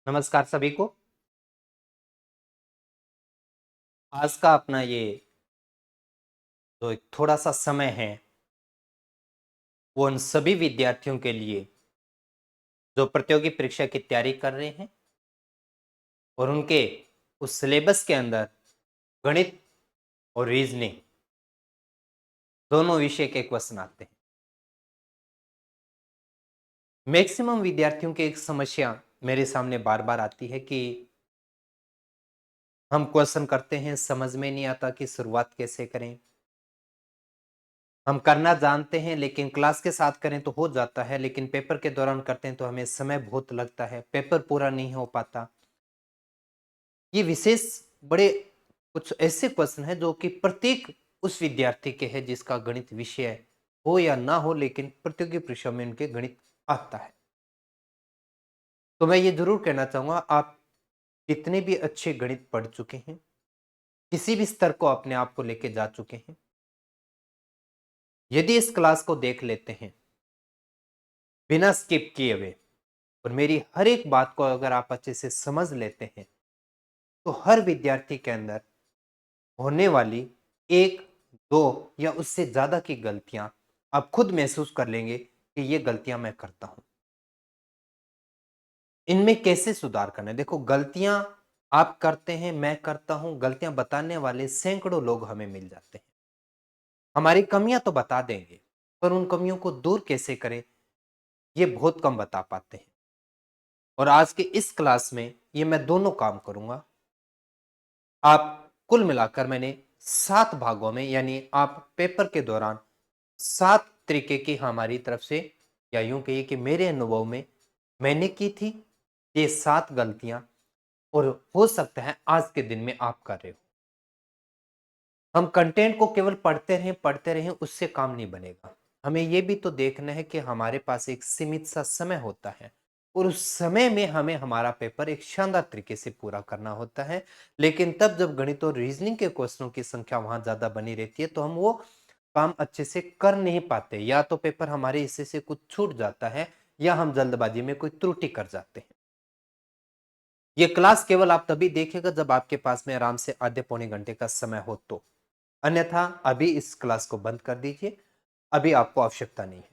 नमस्कार सभी को। आज का अपना ये जो एक थोड़ा-सा समय है, वो उन सभी विद्यार्थियों के लिए जो प्रतियोगी परीक्षा की तैयारी कर रहे हैं और उनके उस सिलेबस के अंदर गणित और रीज़निंग दोनों विषय के क्वेश्चन आते हैं। मैक्सिमम विद्यार्थियों की एक समस्या मेरे सामने बार-बार आती है कि हम क्वेश्चन करते हैं, समझ में नहीं आता कि शुरुआत कैसे करें। हम करना जानते हैं लेकिन क्लास के साथ करें तो हो जाता है, लेकिन पेपर के दौरान करते हैं तो हमें समय बहुत लगता है, पेपर पूरा नहीं हो पाता। ये विशेष बड़े कुछ ऐसे क्वेश्चन हैं जो कि प्रत्येक उस विद्यार्थी के हैं जिसका गणित विषय हो या ना हो, लेकिन प्रतियोगी परीक्षा में उनके गणित आता है। तो मैं ये ज़रूर कहना चाहूँगा, आप कितने भी अच्छे गणित पढ़ चुके हैं, किसी भी स्तर को अपने आप को लेके जा चुके हैं, यदि इस क्लास को देख लेते हैं, बिना स्किप किए हुए और मेरी हर एक बात को अगर आप अच्छे से समझ लेते हैं, तो हर विद्यार्थी के अंदर होने वाली 1, 2 या उससे ज़्यादा की गलतियाँ आप खुद महसूस कर लेंगे कि ये गलतियाँ मैं करता हूँ। इनमें कैसे सुधार करना है? देखो, गलतियाँ आप करते हैं, मैं करता हूँ, गलतियाँ बताने वाले सैकड़ों लोग हमें मिल जाते हैं। हमारी कमियाँ तो बता देंगे, पर उन कमियों को दूर कैसे करें, ये बहुत कम बता पाते हैं। और आज के इस क्लास में ये मैं दोनों काम करूँगा। आप कुल मिलाकर मैंने 7 भागों में, यानी आप पेपर के दौरान 7 तरीके की हमारी तरफ से, या यूँ कहिए कि मेरे अनुभव में मैंने की थी ये 7 गलतियाँ, और हो सकता है आज के दिन में आप कर रहे हो। हम कंटेंट को केवल पढ़ते रहें उससे काम नहीं बनेगा। हमें ये भी तो देखना है कि हमारे पास एक सीमित सा समय होता है और उस समय में हमें हमारा पेपर एक शानदार तरीके से पूरा करना होता है। लेकिन तब जब गणित और रीजनिंग के क्वेश्चनों की संख्या वहाँ ज़्यादा बनी रहती है तो हम वो काम अच्छे से कर नहीं पाते, या तो पेपर हमारे हिस्से से कुछ छूट जाता है या हम जल्दबाजी में कोई त्रुटि कर जाते हैं। ये क्लास केवल आप तभी देखेगा जब आपके पास में आराम से आधे पौने घंटे का समय हो तो। अन्यथा अभी इस क्लास को बंद कर दीजिए, अभी आपको आवश्यकता नहीं है।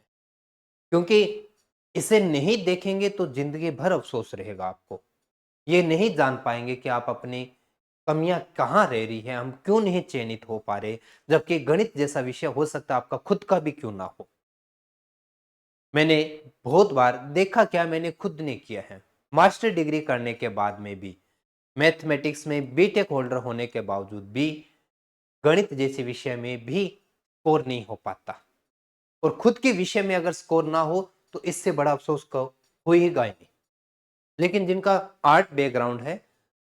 क्योंकि इसे नहीं देखेंगे तो ज़िंदगी भर अफ़सोस रहेगा आपको। ये नहीं जान पाएँगे कि आप अपनी कमियाँ कहाँ रह रही हैं, हम क्यों नहीं चयनित हो पा रहे, जबकि गणित जैसा विषय हो सकता है आपका खुद का भी क्यों ना हो। मैंने बहुत बार देखा, क्या मैंने खुद ने किया है। मास्टर डिग्री करने के बाद में भी, मैथमेटिक्स में बीटेक होल्डर होने के बावजूद भी, गणित जैसे विषय में भी स्कोर नहीं हो पाता। और खुद के विषय में अगर स्कोर ना हो तो इससे बड़ा अफ़सोस क होएगा ही नहीं। लेकिन जिनका आर्ट बैकग्राउंड है,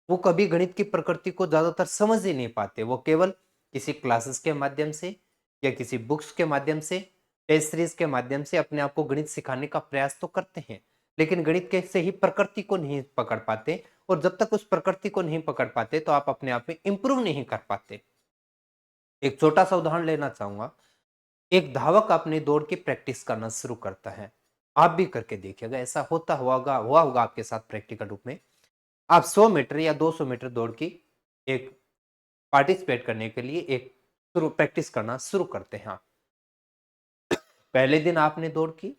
वो कभी गणित की प्रकृति को ज़्यादातर समझ ही नहीं पाते। वो केवल किसी क्लासेस के माध्यम से या किसी बुक्स के माध्यम से, टेस्ट सीरीज़ के माध्यम से अपने आप को गणित सिखाने का प्रयास तो करते हैं, लेकिन गणित के सही प्रकृति को नहीं पकड़ पाते, और जब तक उस प्रकृति को नहीं पकड़ पाते तो आप अपने आप में इम्प्रूव नहीं कर पाते। एक छोटा-सा उदाहरण लेना चाहूँगा। एक धावक अपनी दौड़ की प्रैक्टिस करना शुरू करता है। आप भी करके देखिएगा, ऐसा हुआ होगा आपके साथ प्रैक्टिकल रूप में। आप 100 मीटर या 200 मीटर दौड़ की एक पार्टिसिपेट करने के लिए एक शुरू प्रैक्टिस करना शुरू करते हैं आप। पहले दिन आपने दौड़ की,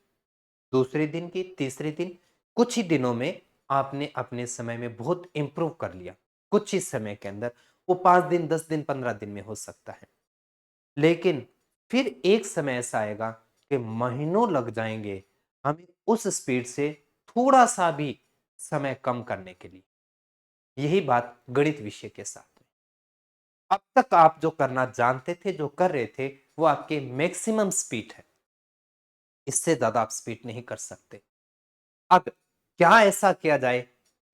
दूसरे दिन की, तीसरे दिन, कुछ ही दिनों में आपने अपने समय में बहुत इम्प्रूव कर लिया। कुछ ही समय के अंदर, वो 5 दिन, 10 दिन, 15 दिन में हो सकता है। लेकिन फिर एक समय ऐसा आएगा कि महीनों लग जाएँगे हमें उस स्पीड से थोड़ा-सा भी समय कम करने के लिए। यही बात गणित विषय के साथ में। अब तक आप जो करना जानते थे, जो कर रहे थे, वो आपके मैक्सिमम स्पीड है। इससे ज़्यादा आप स्पीड नहीं कर सकते। अब क्या ऐसा किया जाए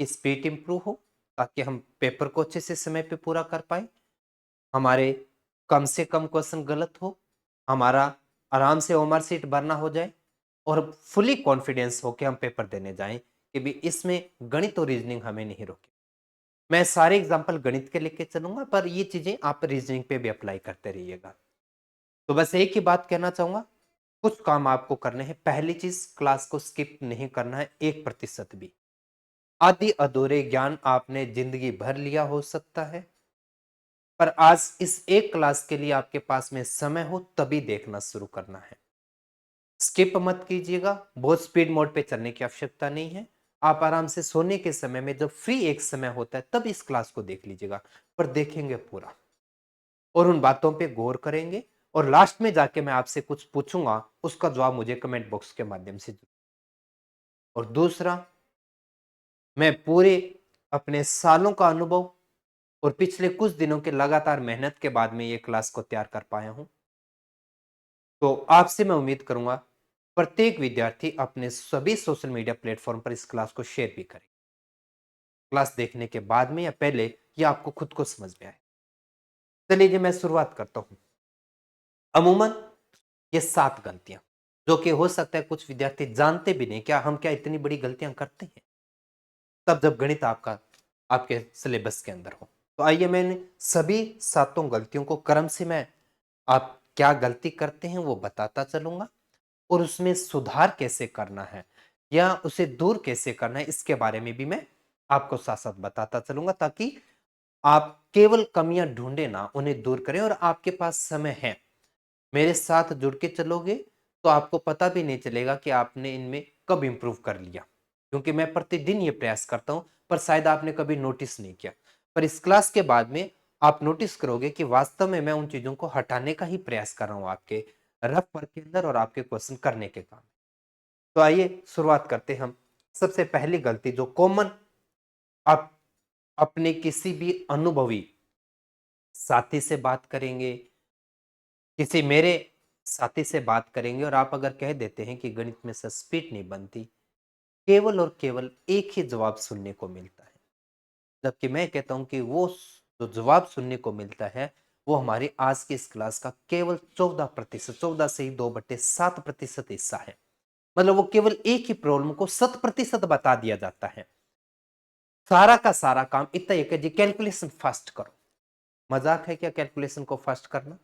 कि स्पीड इम्प्रूव हो, ताकि हम पेपर को अच्छे से समय पे पूरा कर पाएँ? हमारे कम से कम क्वेश्चन गलत हो, हमारा आराम से ओमआर शीट भरना हो जाए और फुली कॉन्फिडेंस हो के हम पेपर देने जाएँ कि भी इसमें गणित और रीजनिंग हमें नहीं रोके। मैं सारे एग्जांपल गणित के लेके चलूँगा, पर ये चीज़ें आप रीजनिंग पे भी अप्लाई करते रहिएगा। तो बस एक ही बात कहना चाहूँगा, कुछ काम आपको करने हैं। पहली चीज़, क्लास को स्किप नहीं करना है 1% भी। आधे अधूरे ज्ञान आपने जिंदगी भर लिया हो सकता है, पर आज इस एक क्लास के लिए आपके पास में समय हो तभी देखना शुरू करना है। स्किप मत कीजिएगा, बहुत स्पीड मोड पे चलने की आवश्यकता नहीं है। आप आराम से सोने के समय में जब फ्री एक समय होता है तब इस क्लास को देख लीजिएगा, पर देखेंगे पूरा और उन बातों पे गौर करेंगे, और लास्ट में जाके मैं आपसे कुछ पूछूंगा, उसका जवाब मुझे कमेंट बॉक्स के माध्यम से। और दूसरा, मैं पूरे अपने सालों का अनुभव और पिछले कुछ दिनों के लगातार मेहनत के बाद में ये क्लास को तैयार कर पाया हूं। तो आपसे मैं उम्मीद करूंगा प्रत्येक विद्यार्थी अपने सभी सोशल मीडिया प्लेटफॉर्म पर इस क्लास को शेयर भी करे। क्लास देखने के बाद में या पहले ये आपको खुद को समझ में आए। चलिए जी, मैं शुरुआत करता हूं। अमूमन ये 7 गलतियां, जो कि हो सकता है कुछ विद्यार्थी जानते भी नहीं, क्या हम क्या इतनी बड़ी गलतियां करते हैं तब जब गणित आपका आपके सिलेबस के अंदर हो। तो आइए मैं इन सभी 7 गलतियों को क्रम से मैं आप क्या गलती करते हैं वो बताता चलूंगा, और उसमें सुधार कैसे करना है या उसे दूर कैसे करना है इसके बारे में भी मैं आपको साथ साथ बताता चलूंगा, ताकि आप केवल कमियां ढूंढे ना, उन्हें दूर करें। और आपके पास समय है, मेरे साथ जुड़ के चलोगे तो आपको पता भी नहीं चलेगा कि आपने इनमें कब इंप्रूव कर लिया, क्योंकि मैं प्रतिदिन ये प्रयास करता हूं, पर शायद आपने कभी नोटिस नहीं किया। पर इस क्लास के बाद में आप नोटिस करोगे कि वास्तव में मैं उन चीजों को हटाने का ही प्रयास कर रहा हूं आपके रफ वर्क के अंदर और आपके क्वेश्चन करने के काम। तो आइए शुरुआत करते हैं हम। सबसे पहली गलती जो कॉमन, आप अपने किसी भी अनुभवी साथी से बात करेंगे, किसी मेरे साथी से बात करेंगे, और आप अगर कह देते हैं कि गणित में से स्पीड नहीं बनती, केवल और केवल एक ही जवाब सुनने को मिलता है। जबकि मैं कहता हूं कि वो जो जवाब सुनने को मिलता है वो हमारी आज की इस क्लास का केवल 14%, 14 से ही 2/7% हिस्सा है। मतलब वो केवल एक ही प्रॉब्लम को 100% बता दिया जाता है। सारा का सारा काम इतना ही है कि जी कैलकुलेशन फास्ट करो। मजाक है क्या कैलकुलेशन को फास्ट करना?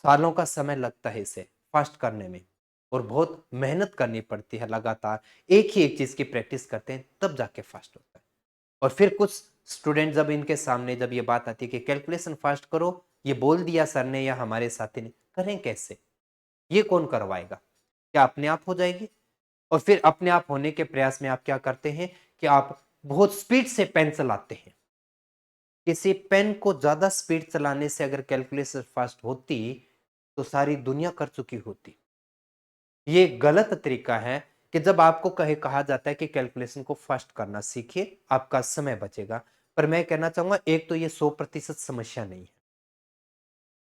सालों का समय लगता है इसे फास्ट करने में, और बहुत मेहनत करनी पड़ती है, लगातार एक ही एक चीज की प्रैक्टिस करते हैं तब जाके फास्ट होता है। और फिर कुछ स्टूडेंट जब इनके सामने जब ये बात आती है कि कैलकुलेशन फास्ट करो, ये बोल दिया सर ने या हमारे साथी ने, करें कैसे, ये कौन करवाएगा, क्या अपने आप हो जाएगी? और फिर अपने आप होने के प्रयास में आप क्या करते हैं कि आप बहुत स्पीड से पेन चलाते हैं। किसी पेन को ज्यादा स्पीड चलाने से अगर कैलकुलेशन फास्ट होती तो सारी दुनिया कर चुकी होती। ये गलत तरीका है कि जब आपको कहा जाता है कि कैलकुलेशन को फास्ट करना सीखिए, आपका समय बचेगा। पर मैं कहना चाहूंगा, एक तो ये 100% समस्या नहीं है,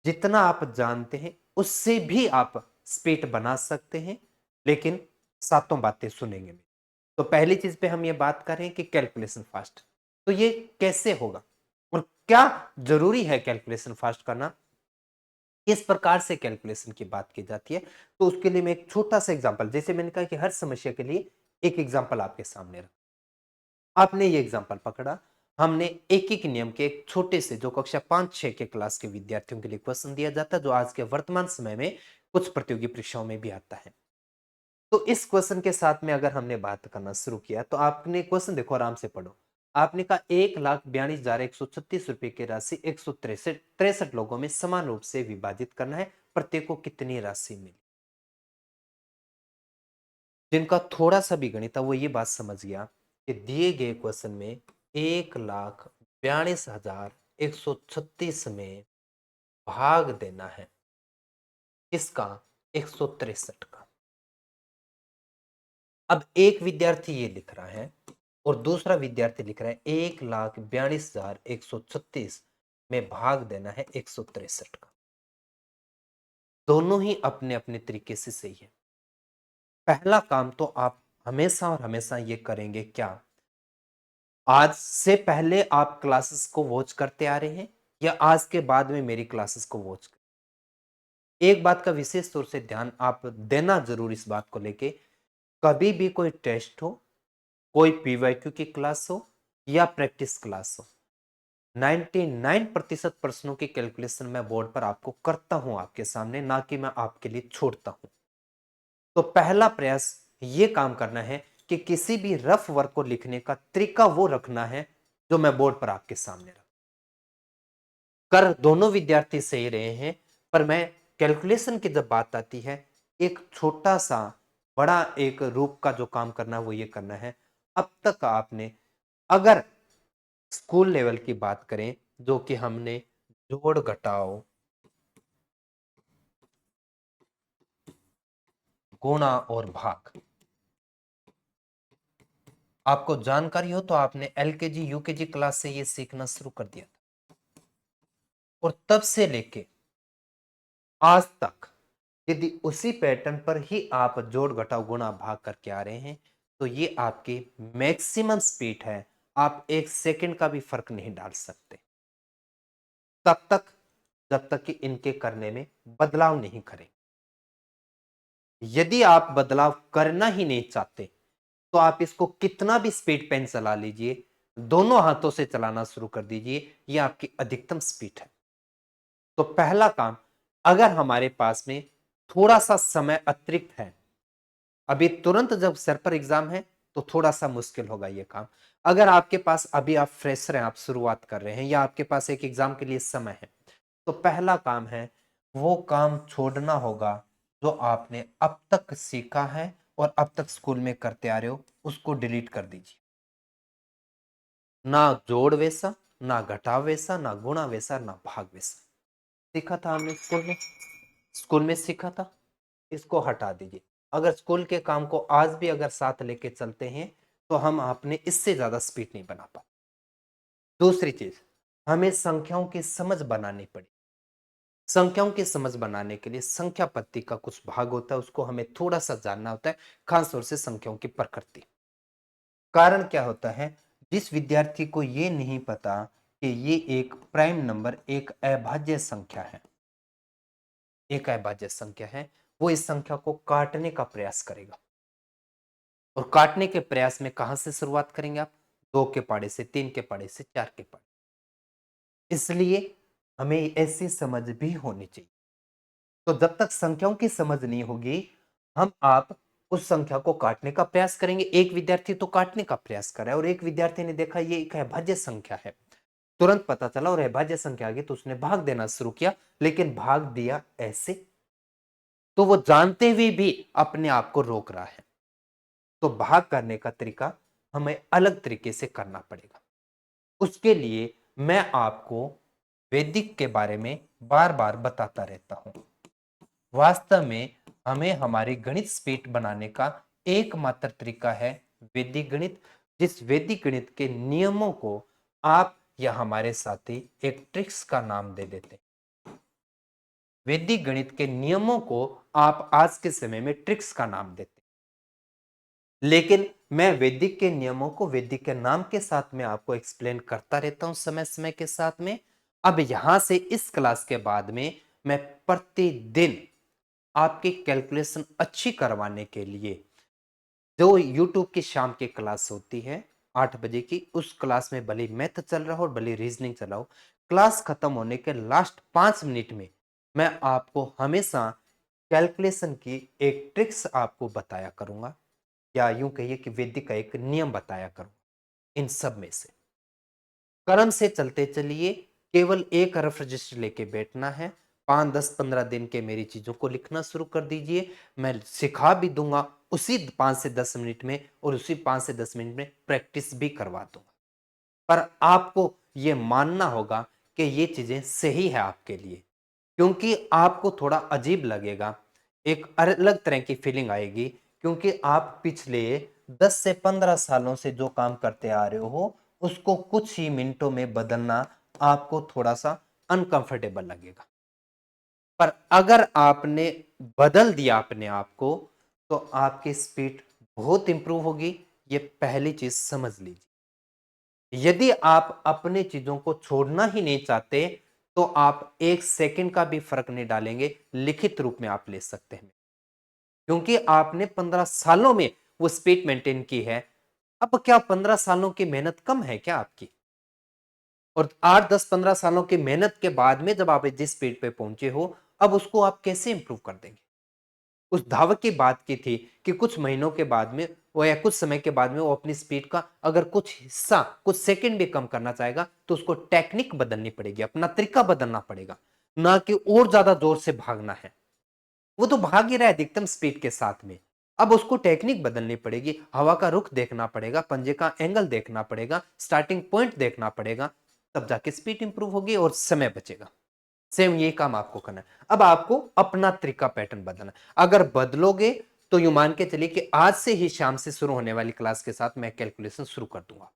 जितना आप जानते हैं उससे भी आप स्पीड बना सकते हैं, लेकिन सातों बातें सुनेंगे। तो पहली चीज पे हम ये बात करें कि कैलकुलेशन फास्ट, तो ये कैसे होगा और क्या जरूरी है कैलकुलेशन फास्ट करना, किस प्रकार से कैलकुलेशन की बात की जाती है। तो उसके लिए मैं एक छोटा सा एग्जांपल, जैसे मैंने कहा कि हर समस्या के लिए एक एग्जांपल आपके सामने रखा, आपने ये एग्जांपल पकड़ा, हमने एक एक नियम के एक छोटे से, जो कक्षा 5-6 के क्लास के विद्यार्थियों के लिए क्वेश्चन दिया जाता है, जो आज के वर्तमान समय में कुछ प्रतियोगी परीक्षाओं में भी आता है। तो इस क्वेश्चन के साथ में अगर हमने बात करना शुरू किया, तो आपने क्वेश्चन देखो, आराम से पढ़ो। आपने कहा 1,42,136 रुपए की राशि 163 लोगों में समान रूप से विभाजित करना है, प्रत्येक को कितनी राशि मिली। जिनका थोड़ा सा भी गणित था वो ये बात समझ गया कि दिए गए क्वेश्चन में 1,42,136 में भाग देना है किसका, 163 का। अब एक विद्यार्थी ये लिख रहा है और दूसरा विद्यार्थी लिख रहा है 1,42,136 में भाग देना है 163 का। दोनों ही अपने अपने तरीके से सही है। पहला काम तो आप हमेशा और हमेशा ये करेंगे क्या, आज से पहले आप क्लासेस को वॉच करते आ रहे हैं या आज के बाद में मेरी क्लासेस को वॉच कर, एक बात का विशेष तौर से ध्यान आप देना जरूर इस बात को लेके, कभी भी कोई टेस्ट हो, कोई पीवाईक्यू की क्लास हो या प्रैक्टिस क्लास हो, 99% प्रश्नों की कैलकुलेशन मैं बोर्ड पर आपको करता हूं आपके सामने, ना कि मैं आपके लिए छोड़ता हूं। तो पहला प्रयास ये काम करना है कि किसी भी रफ वर्क को लिखने का तरीका वो रखना है जो मैं बोर्ड पर आपके सामने रख कर दोनों विद्यार्थी सही रहे हैं, पर मैं कैलकुलेशन की जब बात आती है, एक छोटा सा बड़ा एक रूप का जो काम करना है वो ये करना है। अब तक आपने अगर स्कूल लेवल की बात करें, जो कि हमने जोड़ घटाओ गुणा और भाग आपको जानकारी हो तो आपने एलकेजी यूकेजी क्लास से ये सीखना शुरू कर दिया था, और तब से लेके आज तक यदि उसी पैटर्न पर ही आप जोड़ घटाव गुणा भाग करके आ रहे हैं, तो ये आपकी मैक्सिमम स्पीड है। आप एक सेकंड का भी फर्क नहीं डाल सकते तब तक, जब तक कि इनके करने में बदलाव नहीं करें। यदि आप बदलाव करना ही नहीं चाहते, तो आप इसको कितना भी स्पीड पेन चला लीजिए, दोनों हाथों से चलाना शुरू कर दीजिए, ये आपकी अधिकतम स्पीड है। तो पहला काम, अगर हमारे पास में थोड़ा सा समय अतिरिक्त है, अभी तुरंत जब सर पर एग्जाम है तो थोड़ा सा मुश्किल होगा ये काम। अगर आपके पास अभी आप फ्रेशर हैं, आप शुरुआत कर रहे हैं, या आपके पास एक एग्जाम के लिए समय है, तो पहला काम है वो काम छोड़ना होगा जो आपने अब तक सीखा है और अब तक स्कूल में करते आ रहे हो, उसको डिलीट कर दीजिए। ना जोड़ वैसा, ना घटाव वैसा, ना गुणा वैसा, ना भाग वैसा सीखा था हमने स्कूल में सीखा था, इसको हटा दीजिए। अगर स्कूल के काम को आज भी अगर साथ लेके चलते हैं, तो हम अपने इससे ज्यादा स्पीड नहीं बना पाते। दूसरी चीज, हमें संख्याओं की समझ बनानी पड़ी। संख्याओं की समझ बनाने के लिए संख्या पत्ती का कुछ भाग होता है, उसको हमें थोड़ा सा जानना होता है, खासतौर से संख्याओं की प्रकृति। कारण क्या होता है, जिस विद्यार्थी को ये नहीं पता कि ये एक प्राइम नंबर एक अभाज्य संख्या है, एक अभाज्य संख्या है, वो इस संख्या को काटने का प्रयास करेगा। और काटने के प्रयास में कहां से शुरुआत करेंगे आप? 2 के पाड़े से, 3 के पाड़े से, 4 के पाड़े। इसलिए हमें ऐसी समझ भी होनी चाहिए। तो जब तक संख्याओं की समझ नहीं होगी, हम आप उस संख्या को काटने का प्रयास करेंगे। एक विद्यार्थी तो काटने का प्रयास कर रहा है, और एक विद्यार्थी ने देखा ये एक अभाज्य संख्या है, तुरंत पता चला और अभाज्य संख्या आ गई तो उसने भाग देना शुरू किया, लेकिन भाग दिया ऐसे, तो वो जानते हुए भी अपने आप को रोक रहा है। तो भाग करने का तरीका हमें अलग तरीके से करना पड़ेगा। उसके लिए मैं आपको वैदिक के बारे में बार बार बताता रहता हूं। वास्तव में हमें हमारी गणित स्पीड बनाने का एकमात्र तरीका है वैदिक गणित। जिस वैदिक गणित के नियमों को आप या हमारे साथी एक ट्रिक्स का नाम दे देते हैं। वैदिक गणित के नियमों को आप आज के समय में ट्रिक्स का नाम देते हैं, लेकिन मैं वैदिक के नियमों को वैदिक के नाम के साथ में आपको एक्सप्लेन करता रहता हूं समय समय के साथ में। अब यहां से इस क्लास के बाद में मैं प्रतिदिन आपकी कैलकुलेशन अच्छी करवाने के लिए जो यूट्यूब की शाम की क्लास होती है 8 बजे की, उस क्लास में भले मैथ चल रहा हो और भले रीजनिंग चल रहा हो, क्लास खत्म होने के लास्ट 5 मिनट में मैं आपको हमेशा कैलकुलेशन की एक ट्रिक्स आपको बताया करूंगा, या यूं कहिए कि वैदिक का एक नियम बताया करूंगा। इन सब में से क्रम से चलते चलिए, केवल एक रफ रजिस्टर लेके बैठना है। 5, 10, 15 दिन के मेरी चीजों को लिखना शुरू कर दीजिए, मैं सिखा भी दूंगा उसी 5 से 10 मिनट में, और उसी 5 से 10 मिनट में प्रैक्टिस भी करवा दूंगा। पर आपको ये मानना होगा कि ये चीजें सही है आपके लिए, क्योंकि आपको थोड़ा अजीब लगेगा, एक अलग तरह की फीलिंग आएगी, क्योंकि आप पिछले 10 से 15 सालों से जो काम करते आ रहे हो उसको कुछ ही मिनटों में बदलना आपको थोड़ा सा अनकंफर्टेबल लगेगा। पर अगर आपने बदल दिया अपने आप को, तो आपकी स्पीड बहुत इंप्रूव होगी, ये पहली चीज समझ लीजिए। यदि आप अपने चीजों को छोड़ना ही नहीं चाहते, तो आप एक सेकंड का भी फर्क नहीं डालेंगे, लिखित रूप में आप ले सकते हैं, क्योंकि आपने 15 सालों में वो स्पीड मेंटेन की है। अब क्या 15 सालों की मेहनत कम है क्या आपकी? और 8, 10, 15 सालों की मेहनत के बाद में जब आप जिस स्पीड पे पहुंचे हो, अब उसको आप कैसे इंप्रूव कर देंगे? उस धावक की बात की थी कि कुछ महीनों के बाद में वो या कुछ समय के बाद में वो अपनी स्पीड का अगर कुछ हिस्सा, कुछ सेकंड भी कम करना चाहेगा तो उसको टेक्निक बदलनी पड़ेगी, अपना तरीका बदलना पड़ेगा, ना कि और ज्यादा जोर से भागना है। वो तो भाग ही रहा है अधिकतम स्पीड के साथ में। अब उसको टेक्निक बदलनी पड़ेगी, हवा का रुख देखना पड़ेगा, पंजे का एंगल देखना पड़ेगा, स्टार्टिंग पॉइंट देखना पड़ेगा, तब जाके स्पीड इंप्रूव होगी और समय बचेगा। सेम ये काम आपको करना है। अब आपको अपना तरीका पैटर्न बदलना है। अगर बदलोगे तो यूं मान के चलिए कि आज से ही शाम से शुरू होने वाली क्लास के साथ मैं कैलकुलेशन शुरू कर दूंगा।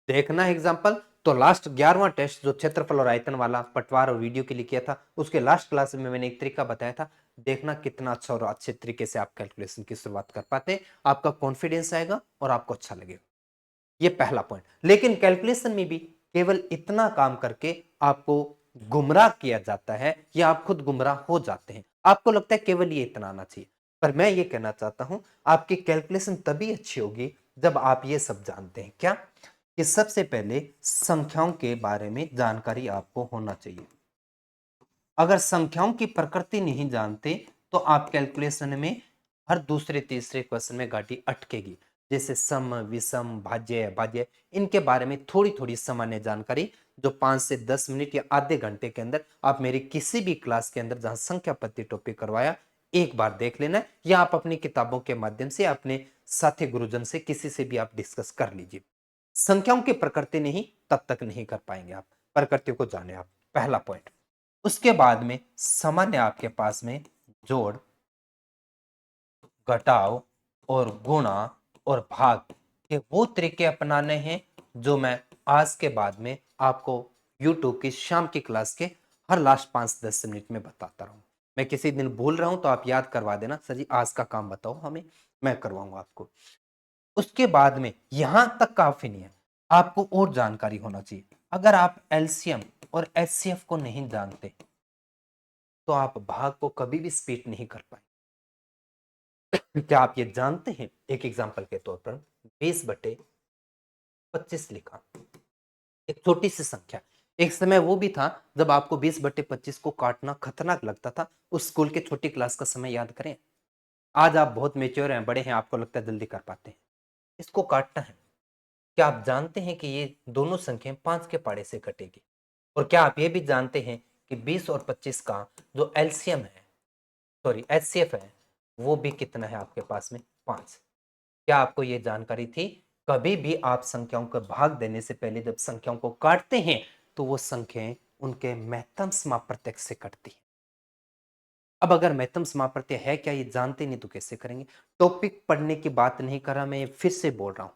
देखना है एग्जांपल, तो लास्ट 11वां टेस्ट जो क्षेत्रफल और आयतन वाला पटवार और वीडियो के लिए किया था, उसके लास्ट क्लास में मैंने एक तरीका बताया था। देखना कितना अच्छा और अच्छे तरीके से आप कैलकुलेशन की शुरुआत कर पाते हैं, आपका कॉन्फिडेंस आएगा और आपको अच्छा लगेगा। ये पहला पॉइंट। लेकिन कैलकुलेशन में भी केवल इतना काम करके आपको गुमराह किया जाता है या आप खुद गुमराह हो जाते हैं। आपको लगता है केवल ये इतना आना चाहिए, पर मैं ये कहना चाहता हूं आपकी कैलकुलेशन तभी अच्छी होगी जब आप ये सब जानते हैं। क्या? कि सबसे पहले संख्याओं के बारे में जानकारी आपको होना चाहिए। अगर संख्याओं की प्रकृति नहीं जानते तो आप कैलकुलेशन में हर दूसरे तीसरे क्वेश्चन में गाड़ी अटकेगी। जैसे सम, विषम, भाज्य, भाज्य, इनके बारे में थोड़ी थोड़ी सामान्य जानकारी जो 5 से 10 मिनट या आधे घंटे के अंदर आप मेरी किसी भी क्लास के अंदर जहां संख्या पत्ती टॉपिक करवाया एक बार देख लेना है, या आप अपनी किताबों के माध्यम से अपने साथी गुरुजन से किसी से भी आप डिस्कस कर लीजिए। संख्याओं की प्रकृति नहीं तब तक नहीं कर पाएंगे आप, प्रकृति को जाने आप। पहला पॉइंट। उसके बाद में सामान्य आपके पास में जोड़, घटाव और गुणा और भाग के वो तरीके अपनाने हैं जो मैं आज के बाद में आपको YouTube की शाम की क्लास के हर लास्ट 5-10 मिनट में बताता रहूं। मैं किसी दिन भूल रहा हूं तो आप याद करवा देना, सर जी आज का काम बताओ हमें, मैं करवाऊंगा आपको। उसके बाद में यहां तक काफी नहीं है, आपको और जानकारी होना चाहिए। अगर आप एलसीएम और एचसीएफ को नहीं जानते तो आप भाग को कभी भी स्पीड नहीं कर पाएंगे। क्या आप ये जानते हैं? एक एग्जांपल के तौर पर 20/25 लिखा, एक छोटी सी संख्या। एक समय वो भी था जब आपको 20/25 को काटना खतरनाक लगता था। उस स्कूल के छोटी क्लास का समय याद करें। आज आप बहुत मेच्योर हैं, बड़े हैं, आपको लगता है जल्दी कर पाते हैं। इसको काटना है। क्या आप जानते हैं कि ये दोनों संख्याएं 5 के पाड़े से कटेगी? और क्या आप ये भी जानते हैं कि 20 और 25 का जो एलसीएम है, सॉरी एचसीएफ है, वो भी कितना है आपके पास में? 5। क्या आपको ये जानकारी थी? कभी भी आप संख्याओं का भाग देने से पहले जब संख्याओं को काटते हैं तो वो संख्याएं उनके महत्तम समाप्रत्यय से कटती है। अब अगर महत्तम समाप्रत्यय है क्या ये जानते नहीं तो कैसे करेंगे? टॉपिक पढ़ने की बात नहीं कर रहा, मैं फिर से बोल रहा हूं।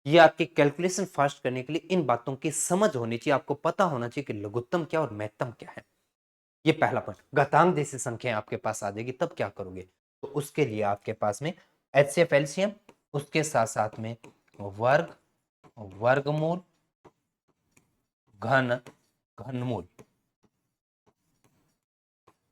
ये आपकी कैलकुलेशन फास्ट करने के लिए इन बातों की समझ होनी चाहिए, आपको पता होना चाहिए कि लघुत्तम क्या और महत्तम क्या है। ये पहला पॉइंट। घातांक जैसी संख्या आपके पास आ जाएगी तब क्या करोगे? तो उसके लिए आपके पास में एचसीएफ एलसीएम, उसके साथ साथ में वर्ग, वर्गमूल, घन, घनमूल।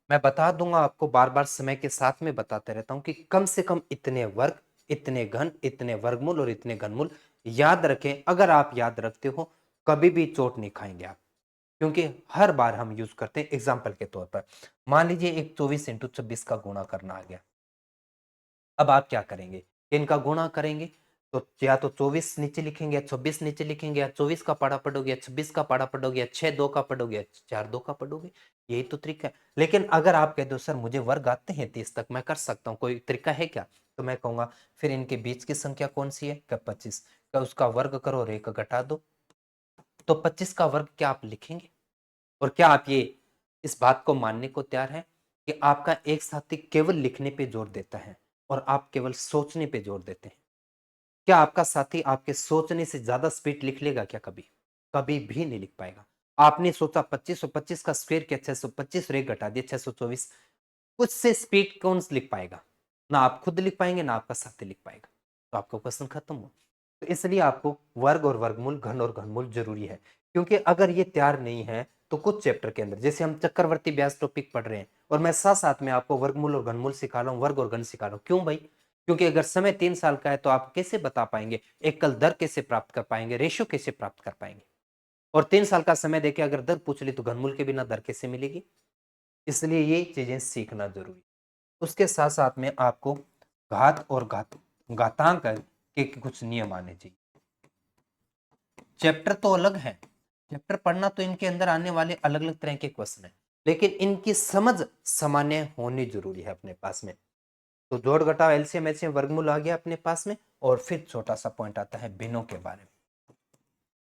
मैं बता दूंगा आपको, बार बार समय के साथ में बताते रहता हूं कि कम से कम इतने वर्ग, इतने घन, इतने वर्गमूल और इतने घनमूल याद रखें। अगर आप याद रखते हो कभी भी चोट नहीं खाएंगे आप, क्योंकि हर बार हम यूज करते हैं। एग्जाम्पल के तौर पर मान लीजिए एक 24 × 26 का गुणा करना आ गया। अब आप क्या करेंगे? इनका गुणा करेंगे तो या तो 24 नीचे लिखेंगे या 26 नीचे लिखेंगे, या 24 का पाड़ा पढ़ोगे या 26 का पाड़ा पढ़ोगे या 6 2 का पढ़ोगे या 4 2 का पढ़ोगे। यही तो तरीका है। लेकिन अगर आप कह दो सर मुझे वर्ग आते हैं 30 तक, मैं कर सकता हूँ, कोई तरीका है क्या? तो मैं कहूंगा फिर इनके बीच की संख्या कौन सी है? क्या 25। क्या उसका वर्ग करो और एक घटा दो। तो 25 का वर्ग क्या आप लिखेंगे? और क्या आप ये इस बात को मानने को तैयार हैं कि आपका एक साथी केवल लिखने पे जोर देता है और आप केवल सोचने पे जोर देते हैं? क्या आपका साथी आपके सोचने से ज्यादा स्पीड लिख लेगा क्या कभी? कभी भी नहीं लिख पाएगा। आपने सोचा 25 और 25 का स्क्वायर किया 625 और एक घटा दिया 624। उससे स्पीड कौन लिख पाएगा? ना आप खुद लिख पाएंगे ना आपका साथी लिख पाएगा। तो आपका क्वेश्चन खत्म हो। तो इसलिए आपको वर्ग और वर्गमूल, घन और घनमूल जरूरी है। क्योंकि अगर ये तैयार नहीं है तो कुछ चैप्टर के अंदर जैसे हम चक्रवर्ती व्यास टॉपिक पढ़ रहे हैं और मैं साथ साथ में आपको वर्गमूल और घनमूल सिखा रहा हूँ, वर्ग और घन सिखा रहा हूँ। क्यों भाई? क्योंकि अगर समय 3 साल का है तो आप कैसे बता पाएंगे, एकल दर कैसे प्राप्त कर पाएंगे, रेशियो कैसे प्राप्त कर पाएंगे? और 3 साल का समय देके अगर दर पूछ ली तो घनमूल के बिना दर कैसे मिलेगी? इसलिए ये चीजें सीखना जरूरी। उसके साथ साथ में आपको घात और घातांक के कुछ नियम आने चाहिए। चैप्टर तो अलग है, चैप्टर पढ़ना तो इनके अंदर आने वाले अलग अलग तरह के क्वेश्चन है, लेकिन इनकी समझ सामान्य होनी जरूरी है अपने पास में। तो जोड़ घटाव एलसीएम एचसीएम वर्गमूल आ गया अपने पास में, और फिर छोटा सा पॉइंट आता है भिन्नों के बारे में।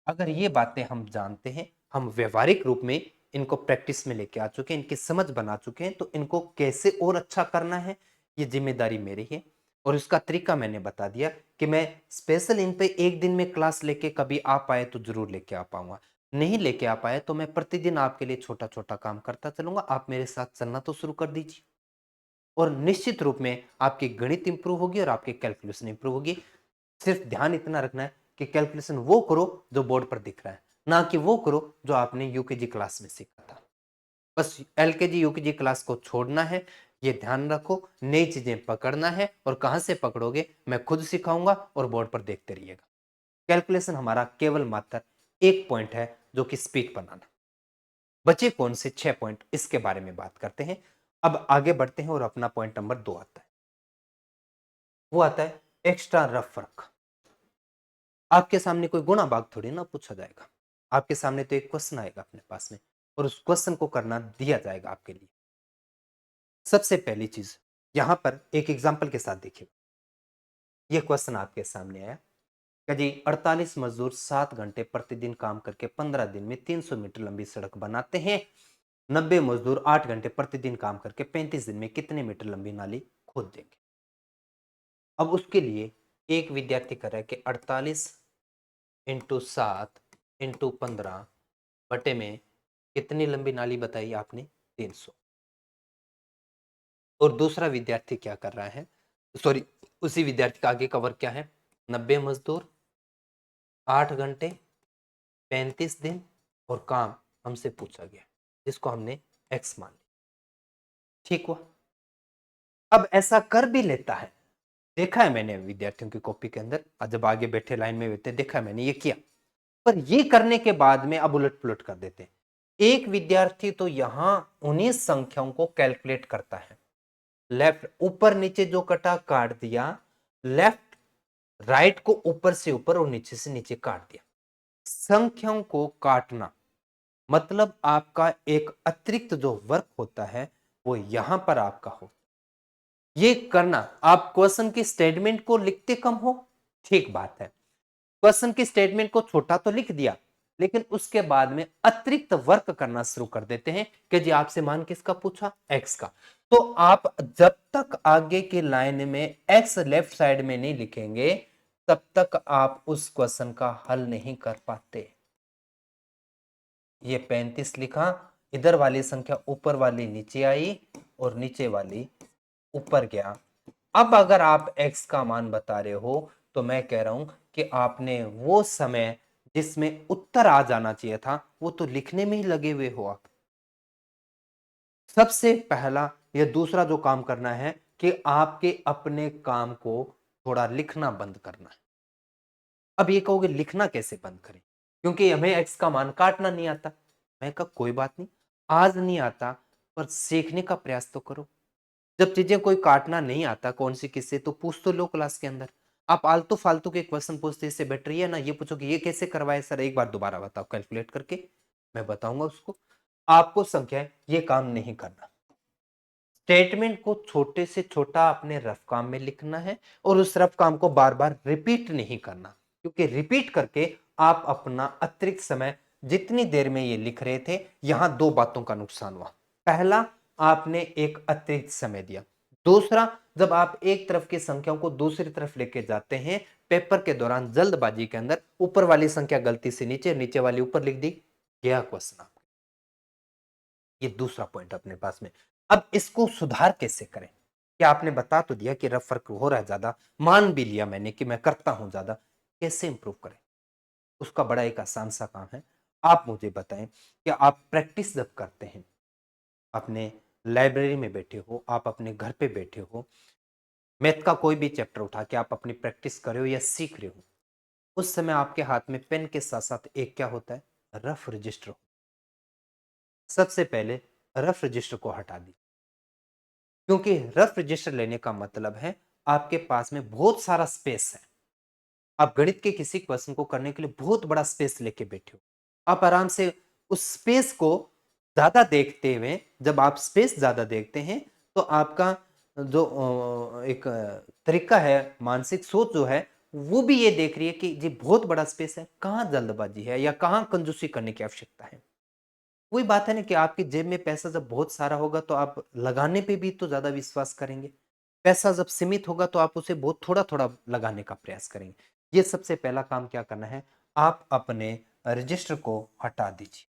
अगर ये बातें हम जानते हैं, हम व्यवहारिक रूप में इनको प्रैक्टिस में लेके आ चुके हैं, इनकी समझ बना चुके हैं, तो इनको कैसे और अच्छा करना है ये जिम्मेदारी मेरी है। और इसका तरीका मैंने बता दिया कि मैं स्पेशल इन पे एक दिन में क्लास लेके कभी आ पाए तो जरूर लेके आ पाऊंगा, नहीं लेके आ पाए तो मैं प्रतिदिन आपके लिए छोटा छोटा काम करता चलूंगा। आप मेरे साथ चलना तो शुरू कर दीजिए, और निश्चित रूप में आपकी गणित इंप्रूव होगी और आपकी कैलकुलेशन इंप्रूव होगी। सिर्फ ध्यान इतना रखना है कि कैलकुलेशन वो करो जो बोर्ड पर दिख रहा है, ना कि वो करो जो आपने यूकेजी क्लास में सीखा था। बस एलकेजी यूकेजी क्लास को छोड़ना है, ये ध्यान रखो। नई चीजें पकड़ना है, और कहां से पकड़ोगे मैं खुद सिखाऊंगा और बोर्ड पर देखते रहिएगा। कैलकुलेशन हमारा केवल मात्र एक पॉइंट है, जो कि स्पीड बनाना। बचे कौन से 6 पॉइंट, इसके बारे में बात करते हैं। अब आगे बढ़ते हैं और अपना पॉइंट नंबर 2 आता है, वो आता है एक्स्ट्रा रफ वर्क। आपके सामने कोई गुणा भाग थोड़ी ना पूछा जाएगा, आपके सामने तो एक क्वेश्चन आएगा अपने पास में, और उस क्वेश्चन को करना दिया जाएगा आपके लिए। सबसे पहली चीज यहां पर एक एग्जांपल के साथ देखिए। यह क्वेश्चन आपके सामने आया कि जी 48 मजदूर 7 घंटे प्रतिदिन काम करके 15 दिन में 300 मीटर लंबी सड़क बनाते हैं। 90 मजदूर 8 घंटे प्रतिदिन काम करके 35 दिन में कितने मीटर लंबी नाली खोद देंगे। अब उसके लिए एक विद्यार्थी कर रहा है कि 48 इंटू 7 इंटू 15 बटे में कितनी लंबी नाली बताई आपने, 300। और दूसरा विद्यार्थी क्या कर रहा है, सॉरी, उसी विद्यार्थी का आगे कवर क्या है, 90 मजदूर 8 घंटे 35 दिन, और काम हमसे पूछा गया जिसको हमने एक्स मान लिया। ठीक हुआ। अब ऐसा कर भी लेता है, देखा है मैंने विद्यार्थियों की कॉपी के अंदर, जब आगे बैठे लाइन में बैठे देखा है मैंने ये किया, पर ये करने के बाद में अब उलट पुलट कर देते हैं। एक विद्यार्थी तो यहां उन्हीं संख्याओं को कैलकुलेट करता है, लेफ्ट ऊपर नीचे जो कटा काट दिया, लेफ्ट राइट को ऊपर से ऊपर और नीचे से नीचे काट दिया। संख्याओं को काटना मतलब आपका एक अतिरिक्त जो वर्क होता है वो यहां पर आपका हो, ये करना। आप क्वेश्चन की स्टेटमेंट को लिखते कम हो, ठीक बात है, क्वेश्चन की स्टेटमेंट को छोटा तो लिख दिया, लेकिन उसके बाद में अतिरिक्त वर्क करना शुरू कर देते हैं कि जी आपसे मान किसका पूछा, एक्स का। तो आप जब तक आगे की लाइन में एक्स लेफ्ट साइड में नहीं लिखेंगे, तब तक आप उस क्वेश्चन का हल नहीं कर पाते। ये 35 लिखा, इधर वाली संख्या ऊपर वाली नीचे आई और नीचे वाली ऊपर गया। अब अगर आप x का मान बता रहे हो, तो मैं कह रहा हूं कि आपने वो समय जिसमें उत्तर आ जाना चाहिए था वो तो लिखने में ही लगे हुए हो आप। सबसे पहला या दूसरा जो काम करना है कि आपके अपने काम को थोड़ा लिखना बंद करना है। अब ये कहोगे लिखना कैसे बंद करें, क्योंकि हमें एक्स का मान काटना नहीं आता। मैं कहा कोई बात नहीं, आज नहीं आता पर सीखने का प्रयास तो करो। जब चीजें कोई काटना नहीं आता कौन सी किससे, तो पूछ तो लो क्लास के अंदर। आप आलतू फालतू के क्वेश्चन पूछते, इससे बेटर है ना ये पूछो कि ये कैसे करवाए सर, एक बार दोबारा बताओ कैलकुलेट करके, मैं बताऊंगा उसको। आपको संख्या ये काम नहीं करना, स्टेटमेंट को छोटे से छोटा अपने रफ काम में लिखना है, और उस रफ काम को बार बार रिपीट नहीं करना, क्योंकि रिपीट करके आप अपना अतिरिक्त समय, जितनी देर में ये लिख रहे थे, यहां दो बातों का नुकसान हुआ। पहला, आपने एक अतिरिक्त समय दिया। दूसरा, जब आप एक तरफ की संख्याओं को दूसरी तरफ लेके जाते हैं पेपर के दौरान जल्दबाजी के अंदर, ऊपर वाली संख्या गलती से नीचे, नीचे वाली ऊपर लिख दी, गया क्वेश्चन। ये दूसरा पॉइंट अपने पास में। अब इसको सुधार कैसे करें, क्या आपने बता तो दिया कि रफ वर्क हो रहा है ज्यादा, मान भी लिया मैंने कि मैं करता हूं ज्यादा, कैसे इंप्रूव करें, उसका बड़ा एक आसान सा काम है। आप मुझे बताएं कि आप प्रैक्टिस जब करते हैं, अपने लाइब्रेरी में बैठे हो, आप अपने घर पे बैठे हो, मैथ का कोई भी चैप्टर उठा के आप अपनी प्रैक्टिस कर रहे हो या सीख रहे हो, उस समय आपके हाथ में पेन के साथ साथ एक क्या होता है, रफ रजिस्टर। सबसे पहले रफ रजिस्टर को हटा दी, क्योंकि रफ रजिस्टर लेने का मतलब है आपके पास में बहुत सारा स्पेस है। आप गणित के किसी क्वेश्चन को करने के लिए बहुत बड़ा स्पेस लेके बैठे हो। आप आराम से उस स्पेस को ज्यादा देखते हुए, जब आप स्पेस ज्यादा देखते हैं तो आपका जो एक तरीका है, मानसिक सोच जो है, वो भी ये देख रही है कि जी बहुत बड़ा स्पेस है, कहाँ जल्दबाजी है या कहाँ कंजूसी करने की आवश्यकता है। वही बात है ना कि आपकी जेब में पैसा जब बहुत सारा होगा तो आप लगाने पे भी तो ज्यादा विश्वास करेंगे। पैसा जब सीमित होगा तो आप उसे बहुत थोड़ा थोड़ा लगाने का प्रयास करेंगे। ये सबसे पहला काम क्या करना है, आप अपने रजिस्टर को हटा दीजिए।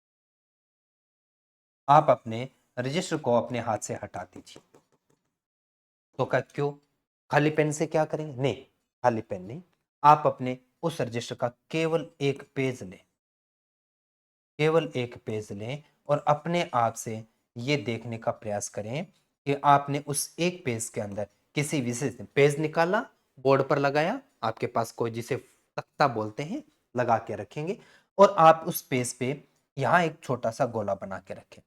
आप अपने रजिस्टर को अपने हाथ से हटा दीजिए। तो क्या, क्यों? खाली पेन से क्या करेंगे? नहीं, खाली पेन नहीं। आप अपने उस रजिस्टर का केवल एक पेज लें, केवल एक पेज लें और अपने आप से ये देखने का प्रयास करें कि आपने उस एक पेज के अंदर किसी विशेष पेज निकाला, बोर्ड पर लगाया, आपके पास कोई जिसे तख्ता बोलते हैं लगा के रखेंगे, और आप उस पेज पे यहाँ एक छोटा सा गोला बना के रखें।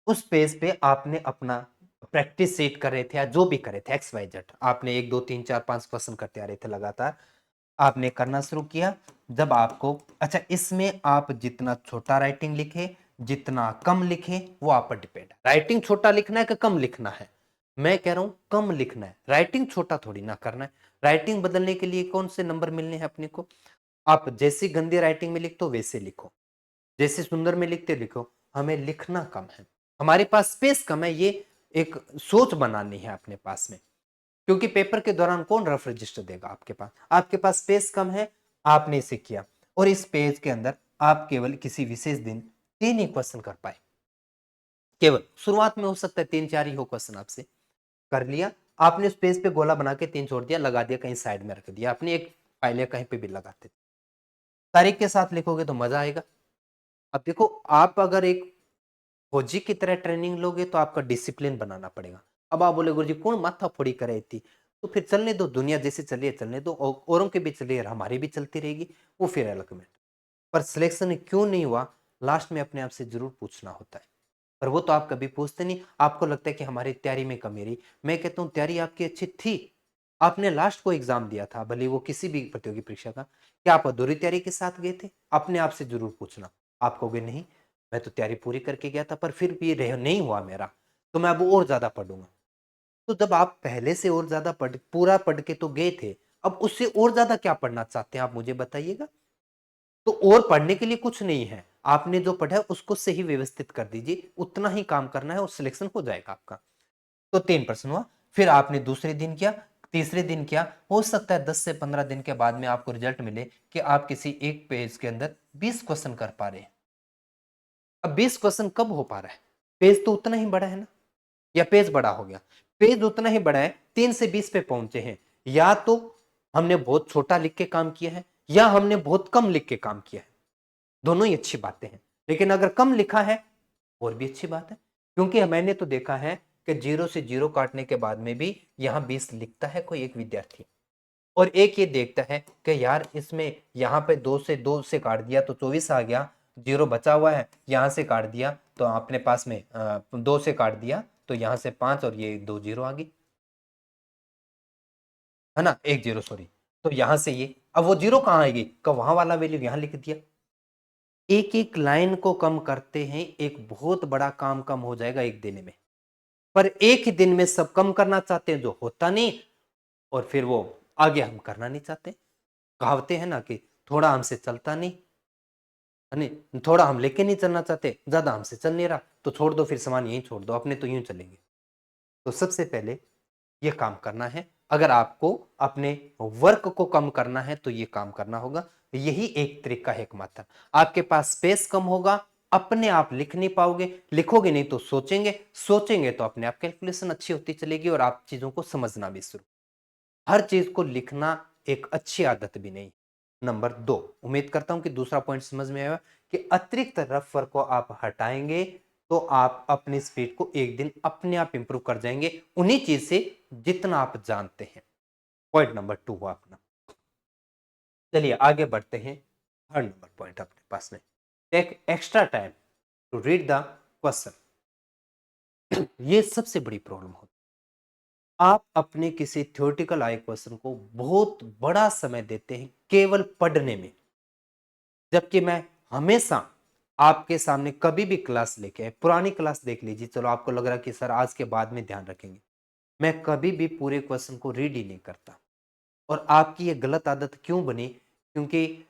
उस पेज पे आपने अपना प्रैक्टिस सेट कर रहे थे या जो भी करे थे, एक्स वाई जेड, आपने 1 2 3 4 5 पसंद करते आ रहे थे लगातार, आपने करना शुरू किया। जब आपको, अच्छा, इसमें आप जितना छोटा राइटिंग लिखे, जितना कम लिखे, वो आप पर डिपेंड है। राइटिंग छोटा लिखना है कि कम लिखना है? मैं कह रहा हूं कम लिखना है। राइटिंग छोटा थोड़ी ना करना है। राइटिंग बदलने के लिए कौन से नंबर मिलने हैं अपने को? आप जैसी गंदी राइटिंग में लिखते हो वैसे लिखो, जैसे सुंदर में लिखते लिखो। हमें लिखना कम है, हमारे पास स्पेस कम है, ये एक सोच बनानी है अपने पास में। क्योंकि पेपर के दौरान कौन रफ रजिस्टर देगा आपके पास? आपके पास स्पेस कम है, आपने इसे किया, और इस पेज के अंदर आप केवल किसी विशेष दिन 3 ही क्वेश्चन कर पाए। केवल शुरुआत में हो सकता है 3 4 ही हो क्वेश्चन, आपसे कर लिया। आपने उस पेज पे गोला बना के 3 छोड़ दिया, लगा दिया, कहीं साइड में रख दिया, अपनी एक फाइल या कहीं पे भी लगाते। तारीख के साथ लिखोगे तो मजा आएगा। अब देखो, आप अगर एक फौजी की तरह ट्रेनिंग लोगे तो आपका डिसिप्लिन बनाना पड़ेगा। अब आप बोले गुरुजी कौन माथा फोड़ी करे इतनी, तो फिर चलने दो, दुनिया जैसे चलिए चलने दो, औरों के भी चलिए, हमारी भी चलती रहेगी, वो फिर अलग में। पर सिलेक्शन क्यों नहीं हुआ, लास्ट में अपने आप से जरूर पूछना होता है। पर वो तो आप कभी पूछते नहीं, आपको लगता है कि हमारी तैयारी में कमी रही। मैं कहता हूँ तैयारी आपकी अच्छी थी, आपने लास्ट को एग्जाम दिया था, भले वो किसी भी प्रतियोगी परीक्षा का, क्या आप अधूरी तैयारी के साथ गए थे? अपने आप से जरूर पूछना। आप कहोगे नहीं, मैं तो तैयारी पूरी करके गया था, पर फिर भी रह नहीं हुआ मेरा, तो मैं अब और ज्यादा पढ़ूंगा। तो जब आप पहले से और ज्यादा पूरा पढ़ के तो गए थे, अब उससे और ज्यादा क्या पढ़ना चाहते हैं आप मुझे बताइएगा। तो और पढ़ने के लिए कुछ नहीं है, आपने जो पढ़ा है उसको सही व्यवस्थित कर दीजिए, उतना ही काम करना है और सिलेक्शन हो जाएगा आपका। तो 3 प्रश्न हुआ। फिर आपने दूसरे दिन किया, तीसरे दिन किया, हो सकता है 10 से 15 दिन के बाद में आपको रिजल्ट मिले कि आप किसी एक पेज के अंदर 20 क्वेश्चन कर पा रहे हैं। अब 20 क्वेश्चन कब हो पा रहा है? पेज तो उतना ही बड़ा है ना, या पेज बड़ा हो गया? पेज उतना ही बड़ा है, 3 से 20 पे पहुंचे हैं। या तो हमने बहुत छोटा लिख के काम किया है, या हमने बहुत कम लिख के काम किया है। दोनों ही अच्छी बातें हैं, लेकिन अगर कम लिखा है और भी अच्छी बात है। क्योंकि मैंने तो देखा है कि 0 से 0 काटने के बाद में भी यहाँ 20 लिखता है कोई एक विद्यार्थी, और एक ये देखता है कि यार इसमें यहाँ पे 2 से काट दिया तो 24 आ गया, 0 बचा हुआ है, यहाँ से काट दिया तो अपने पास में 2 से काट दिया तो यहाँ से 5 और ये 2 0 आ गई, है ना, 1 0 सॉरी। तो यहाँ से ये, अब वो 0 कहाँ आएगी, का वहां वाला वैल्यू यहाँ लिख दिया। एक एक लाइन को कम करते हैं, एक बहुत बड़ा काम कम हो जाएगा एक दिन में। पर एक ही दिन में सब कम करना चाहते हैं जो होता नहीं, और फिर वो आगे हम करना नहीं चाहते। कहावतें हैं ना कि थोड़ा हमसे चलता नहीं, नहीं थोड़ा हम लेके नहीं चलना चाहते, ज्यादा हमसे चल नहीं रहा, तो छोड़ दो, फिर सामान यहीं छोड़ दो, अपने तो यूं चलेंगे। तो सबसे पहले ये काम करना है। अगर आपको अपने वर्क को कम करना है तो ये काम करना होगा। यही एक तरीका है एकमात्र। आपके पास स्पेस कम होगा, अपने आप लिख नहीं पाओगे, लिखोगे नहीं तो सोचेंगे, सोचेंगे तो अपने आप कैलकुलेशन अच्छी होती चलेगी और आप चीजों को समझना भी शुरू। हर चीज को लिखना एक अच्छी आदत भी नहीं। नंबर 2, उम्मीद करता हूं कि दूसरा पॉइंट समझ में आया कि अतिरिक्त रफ वर्क को आप हटाएंगे तो आप अपनी स्पीड को एक दिन अपने आप इंप्रूव कर जाएंगे उन्हीं चीज से जितना आप जानते हैं। पॉइंट नंबर 2 हुआ अपना। चलिए आगे बढ़ते हैं। थर्ड नंबर पॉइंट अपने पास में, take extra time to read the question. ये सबसे बड़ी प्रॉब्लम होती है। आप अपने किसी थ्योरेटिकल आए क्वेश्चन को बहुत बड़ा समय देते हैं केवल पढ़ने में, जबकि मैं हमेशा आपके सामने कभी भी क्लास लेके आए, पुरानी क्लास देख लीजिए, चलो आपको लग रहा है कि सर आज के बाद में ध्यान रखेंगे, मैं कभी भी पूरे क्वेश्चन को रीड ही नहीं करता। और आपकी ये गलत आदत क्यों बनी? क्योंकि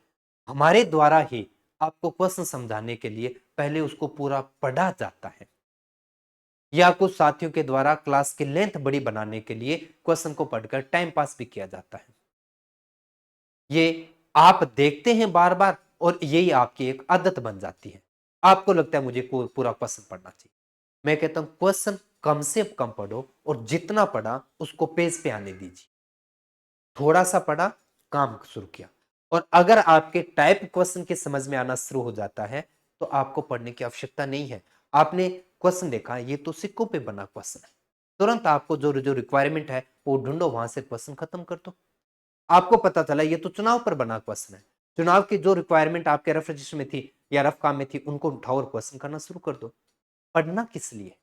हमारे द्वारा ही आपको क्वेश्चन समझाने के लिए पहले उसको पूरा पढ़ा जाता है, या कुछ साथियों के द्वारा क्लास की लेंथ बड़ी बनाने के लिए क्वेश्चन को पढ़कर टाइम पास भी किया जाता है। ये आप देखते हैं बार बार और यही आपकी एक आदत बन जाती है। आपको लगता है मुझे पूरा क्वेश्चन पढ़ना चाहिए। मैं कहता हूं क्वेश्चन कम से कम पढ़ो और जितना पढ़ा उसको पेज पे आने दीजिए। थोड़ा सा पढ़ा, काम शुरू किया, और अगर आपके टाइप क्वेश्चन के समझ में आना शुरू हो जाता है तो आपको पढ़ने की आवश्यकता नहीं है। आपने क्वेश्चन देखा, ये तो सिक्कों पे बना क्वेश्चन है, तुरंत आपको जो जो रिक्वायरमेंट है वो ढूंढो, वहां से क्वेश्चन खत्म कर दो। आपको पता चला ये तो चुनाव पर बना क्वेश्चन है, चुनाव की जो रिक्वायरमेंट आपके रफ रजिस्टर में थी या रफ काम में थी उनको उठाओ और क्वेश्चन करना शुरू कर दो। पढ़ना किस लिए?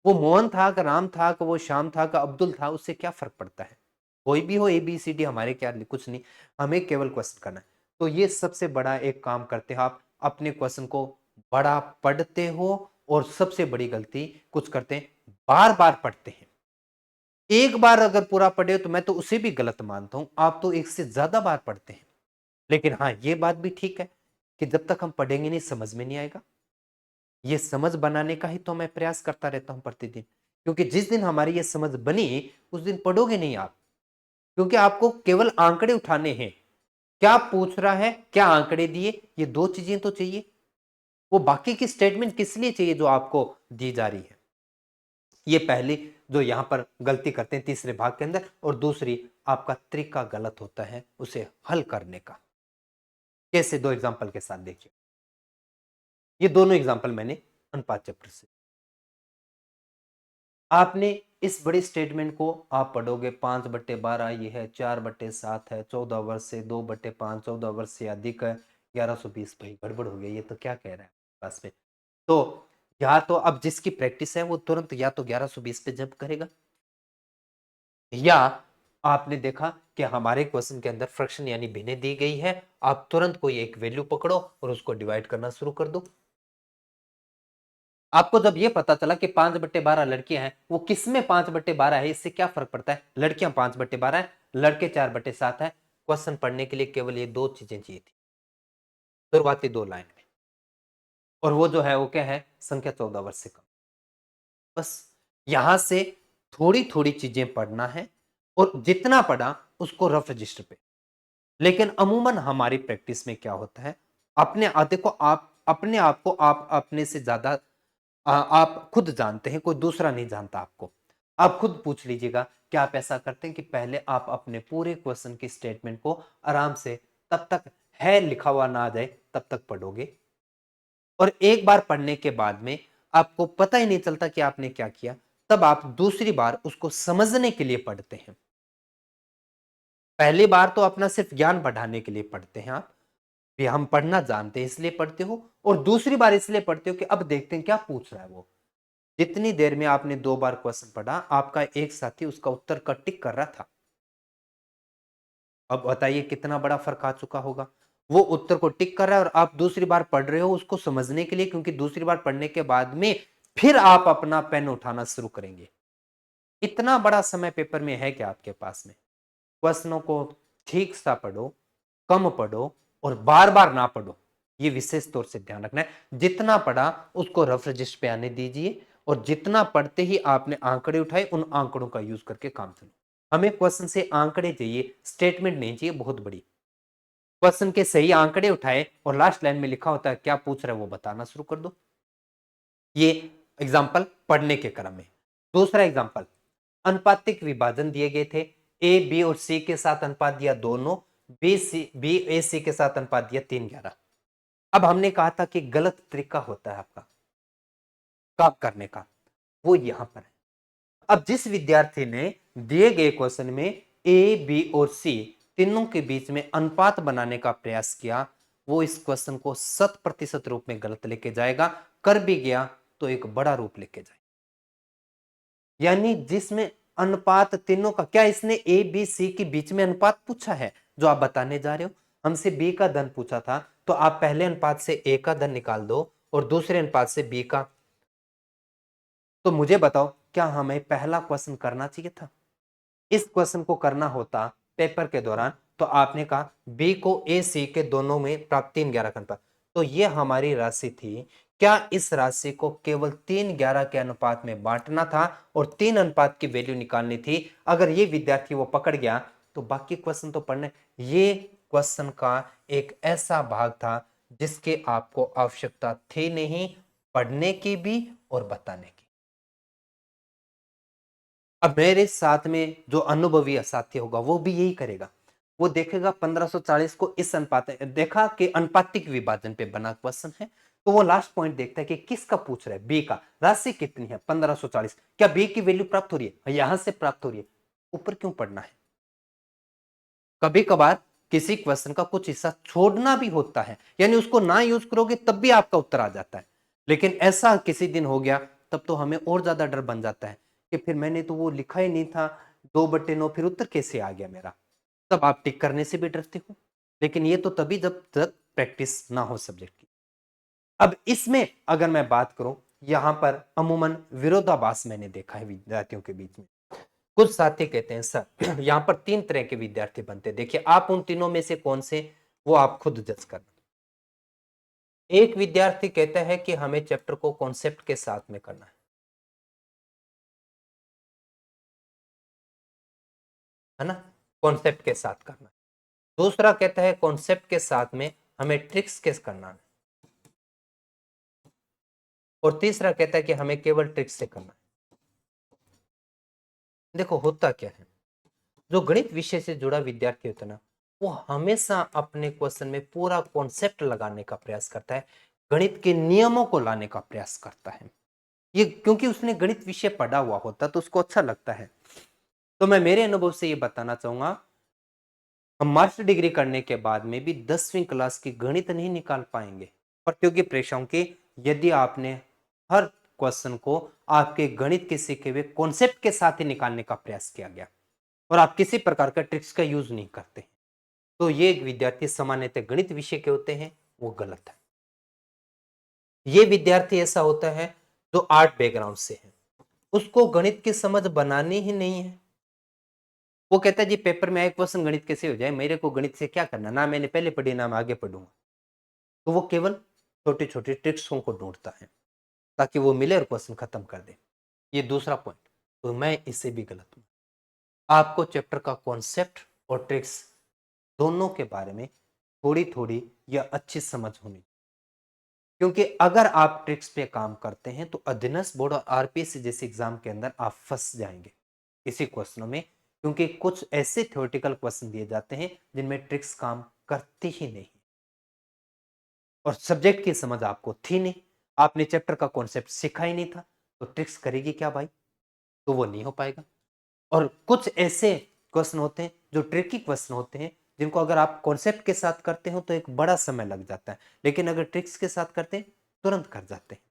वो मोहन था कि राम था कि वो श्याम था कि अब्दुल था, उससे क्या फर्क पड़ता है? कोई भी हो, ABCD हमारे क्या कुछ नहीं, हमें केवल क्वेश्चन करना है। तो ये सबसे बड़ा एक काम करते हो आप, अपने क्वेश्चन को बड़ा पढ़ते हो, और सबसे बड़ी गलती कुछ करते हैं, बार बार पढ़ते हैं। एक बार अगर पूरा पढ़े तो मैं तो उसे भी गलत मानता हूं, आप तो एक से ज्यादा बार पढ़ते हैं। लेकिन हाँ, ये बात भी ठीक है कि जब तक हम पढ़ेंगे नहीं समझ में नहीं आएगा। ये समझ बनाने का ही तो मैं प्रयास करता रहता हूं प्रतिदिन, क्योंकि जिस दिन हमारी ये समझ बनी उस दिन पढ़ोगे नहीं आप, क्योंकि आपको केवल आंकड़े उठाने हैं। क्या पूछ रहा है, क्या आंकड़े दिए, ये दो चीजें तो चाहिए। वो बाकी की स्टेटमेंट किस लिए चाहिए जो आपको दी जा रही है? ये पहली जो यहां पर गलती करते हैं तीसरे भाग के अंदर, और दूसरी आपका तरीका गलत होता है उसे हल करने का। कैसे? दो एग्जांपल के साथ देखिए। ये दोनों एग्जांपल मैंने अनुपात चैप्टर से। आपने इस बड़े स्टेटमेंट को आप पढ़ोगे, 5/12 ये है, 4/7 है, 14 वर्ष से, 2/5, 14 वर्ष से अधिक है, 1120। भाई गड़बड़ हो गया, ये तो क्या कह रहा है क्लास में? तो या तो अब जिसकी प्रैक्टिस है वो तुरंत या तो 1120 पे जंप करेगा, या आपने देखा कि हमारे क्वेश्चन के अंदर फ्रैक्शन यानी भिन्ने दी गई है, आप तुरंत कोई एक वैल्यू पकड़ो और उसको डिवाइड करना शुरू कर दो। आपको जब ये पता चला कि 5/12 लड़कियां हैं, वो किसमें 5/12 है, इससे क्या फर्क पड़ता है? लड़कियां 5/12 है, लड़के 4/7 है। क्वेश्चन पढ़ने के लिए केवल ये दो चीजें चाहिए थी, शुरुआती दो लाइन में, और वो जो है वो क्या है? संख्या 14 वर्ष से कम। बस यहां से थोड़ी थोड़ी चीजें पढ़ना है, और जितना पढ़ा उसको रफ रजिस्टर पे। लेकिन अमूमन हमारी प्रैक्टिस में क्या होता है, अपने आते को आप अपने आप को आप अपने से ज्यादा आप खुद जानते हैं, कोई दूसरा नहीं जानता आपको। आप खुद पूछ लीजिएगा, क्या आप ऐसा करते हैं कि पहले आप अपने पूरे क्वेश्चन की स्टेटमेंट को आराम से, तब तक है लिखा हुआ ना आ जाए तब तक पढ़ोगे, और एक बार पढ़ने के बाद में आपको पता ही नहीं चलता कि आपने क्या किया, तब आप दूसरी बार उसको समझने के लिए पढ़ते हैं। पहली बार तो अपना सिर्फ ज्ञान बढ़ाने के लिए पढ़ते हैं आप, भी हम पढ़ना जानते हैं इसलिए पढ़ते हो, और दूसरी बार इसलिए पढ़ते हो कि अब देखते हैं क्या पूछ रहा है वो। जितनी देर में आपने दो बार क्वेश्चन पढ़ा, आपका एक साथी उसका उत्तर का टिक कर रहा था। अब बताइए कितना बड़ा फर्क आ चुका होगा। वो उत्तर को टिक कर रहा है और आप दूसरी बार पढ़ रहे हो उसको समझने के लिए, क्योंकि दूसरी बार पढ़ने के बाद में फिर आप अपना पेन उठाना शुरू करेंगे। इतना बड़ा समय पेपर में है क्या आपके पास में? क्वेश्चनों को ठीक सा पढ़ो, कम पढ़ो, और बार बार ना पढ़ो। ये विशेष तौर से ध्यान रखना है। जितना पढ़ा उसको रफ रजिस्टर पे आने दीजिए, और जितना पढ़ते ही आपने आंकड़े उठाए उन आंकड़ों का यूज करके काम चलो। हमें क्वेश्चन से आंकड़े चाहिए, स्टेटमेंट नहीं चाहिए बहुत बड़ी। क्वेश्चन के सही आंकड़े उठाए और लास्ट लाइन में लिखा होता है क्या पूछ रहा है वो बताना शुरू कर दो। ये एग्जाम्पल पढ़ने के क्रम में। दूसरा एग्जाम्पल, अनुपातिक विभाजन दिए गए थे। ए बी और सी के साथ अनुपात दिया दोनों, बी ए सी के साथ अनुपात दिया 3:11। अब हमने कहा था कि गलत तरीका होता है आपका काम करने का, वो यहां पर है। अब जिस विद्यार्थी ने दिए गए क्वेश्चन में ए बी और सी तीनों के बीच में अनुपात बनाने का प्रयास किया, वो इस क्वेश्चन को 100% रूप में गलत लेके जाएगा, कर भी गया तो एक बड़ा रूप लेके जाएगा। यानी जिसमें अनुपात तीनों का, क्या इसने ए बी सी के बीच में अनुपात पूछा है जो आप बताने जा रहे हो? हमसे बी का धन पूछा था, तो आप पहले अनुपात से ए का धन निकाल दो और दूसरे अनुपात से बी का। तो मुझे बताओ, क्या हमें पहला क्वेश्चन करना चाहिए था? इस क्वेश्चन को करना होता पेपर के दौरान, तो आपने कहा बी को ए सी के दोनों में प्राप्त 3 11 का अनुपात, तो ये हमारी राशि थी। क्या इस राशि को केवल 3 11 के अनुपात में बांटना था और 3 अनुपात की वैल्यू निकालनी थी? अगर ये विद्यार्थी वो पकड़ गया तो बाकी क्वेश्चन तो पढ़ने। ये क्वेश्चन का एक ऐसा भाग था जिसके आपको आवश्यकता थी नहीं पढ़ने की भी और बताने की। अब मेरे साथ में जो अनुभवी साथी होगा वो भी यही करेगा। वो देखेगा 1540 को इस अनुपात देखा कि अनुपातिक विभाजन पे बना क्वेश्चन है, तो वो लास्ट पॉइंट देखता है कि किसका पूछ रहा है, बी का। राशि कितनी है 1540, क्या बी की वैल्यू प्राप्त हो रही है? यहां से प्राप्त हो रही है, ऊपर क्यों पढ़ना है? कभी कभार किसी क्वेश्चन का कुछ हिस्सा छोड़ना भी होता है, यानी उसको ना यूज करोगे तब भी आपका उत्तर आ जाता है। लेकिन ऐसा किसी दिन हो गया तब तो हमें और ज्यादा डर बन जाता है कि फिर मैंने तो वो लिखा ही नहीं था, 2/9 फिर उत्तर कैसे आ गया मेरा? तब आप टिक करने से भी डरते हो। लेकिन ये तो तभी जब तक प्रैक्टिस ना हो सब्जेक्ट की। अब इसमें अगर मैं बात करूं, यहां पर अमूमन विरोधाभास मैंने देखा है विद्यार्थियों के बीच में। कुछ साथी कहते हैं सर यहां पर 3 तरह के विद्यार्थी बनते हैं, देखिए आप उन तीनों में से कौन से, वो आप खुद जज करना। एक विद्यार्थी कहता है कि हमें चैप्टर को कॉन्सेप्ट के साथ में करना है ना, कॉन्सेप्ट के साथ करना है। दूसरा कहता है कॉन्सेप्ट के साथ में हमें ट्रिक्स के करना है। और तीसरा कहता है कि हमें केवल ट्रिक्स से करना है। देखो होता क्या है, जो गणित विषय से जुड़ा विद्यार्थी होता है ना, वो हमेशा अपने क्वेश्चन में पूरा कॉन्सेप्ट लगाने का प्रयास करता है, गणित के नियमों को लाने का प्रयास करता है। ये क्योंकि उसने गणित विषय पढ़ा हुआ होता तो उसको अच्छा लगता है। तो मैं मेरे अनुभव से ये बताना चाहूंगा, हम मास्टर डिग्री करने के बाद में भी 10वीं क्लास की गणित नहीं निकाल पाएंगे प्रतियोगी परीक्षाओं की, यदि आपने हर क्वेश्चन को आपके गणित के सीखे हुए कॉन्सेप्ट के साथ ही निकालने का प्रयास किया गया और आप किसी प्रकार का ट्रिक्स का यूज नहीं करते। तो ये विद्यार्थी सामान्यतः गणित विषय के होते हैं, वो गलत है। ये विद्यार्थी ऐसा होता है जो आर्ट बैकग्राउंड से है, उसको गणित की समझ बनानी ही नहीं है। वो कहता है जी पेपर में आए क्वेश्चन गणित कैसे हो जाए, मेरे को गणित से क्या करना, ना मैंने पहले पढ़ी ना मैं आगे पढ़ूंगा। तो वो केवल छोटे छोटे ट्रिक्सों को ढूंढता है ताकि वो मिले और क्वेश्चन खत्म कर दे। ये दूसरा पॉइंट, तो मैं इससे भी गलत हूं। आपको चैप्टर का कॉन्सेप्ट और ट्रिक्स दोनों के बारे में थोड़ी थोड़ी या अच्छी समझ होनी, क्योंकि अगर आप ट्रिक्स पे काम करते हैं तो अधीनस्थ बोर्ड और आरपीएससी जैसे एग्जाम के अंदर आप फंस जाएंगे इसी क्वेश्चनों में, क्योंकि कुछ ऐसे थ्योरेटिकल क्वेश्चन दिए जाते हैं जिनमें ट्रिक्स काम करती ही नहीं और सब्जेक्ट की समझ आपको थी नहीं, आपने चैप्टर का कॉन्सेप्ट सीखा ही नहीं था, तो ट्रिक्स करेगी क्या भाई? तो वो नहीं हो पाएगा। और कुछ ऐसे क्वेश्चन होते हैं जो ट्रिकी क्वेश्चन होते हैं, जिनको अगर आप कॉन्सेप्ट के साथ करते हो तो एक बड़ा समय लग जाता है, लेकिन अगर ट्रिक्स के साथ करते हैं तुरंत कर जाते हैं।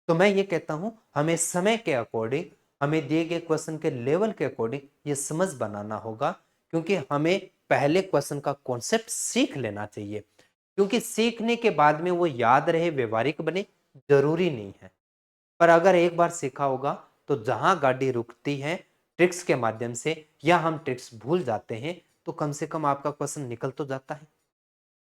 तो मैं ये कहता हूं हमें समय के अकॉर्डिंग, हमें दिए गए क्वेश्चन के लेवल के अकॉर्डिंग ये समझ बनाना होगा, क्योंकि हमें पहले क्वेश्चन का कॉन्सेप्ट सीख लेना चाहिए, क्योंकि सीखने के बाद में वो याद रहे, व्यवहारिक बने, जरूरी नहीं है। पर अगर एक बार सीखा होगा तो जहां गाड़ी रुकती है ट्रिक्स के माध्यम से या हम ट्रिक्स भूल जाते हैं, तो कम से कम आपका क्वेश्चन निकल तो जाता है।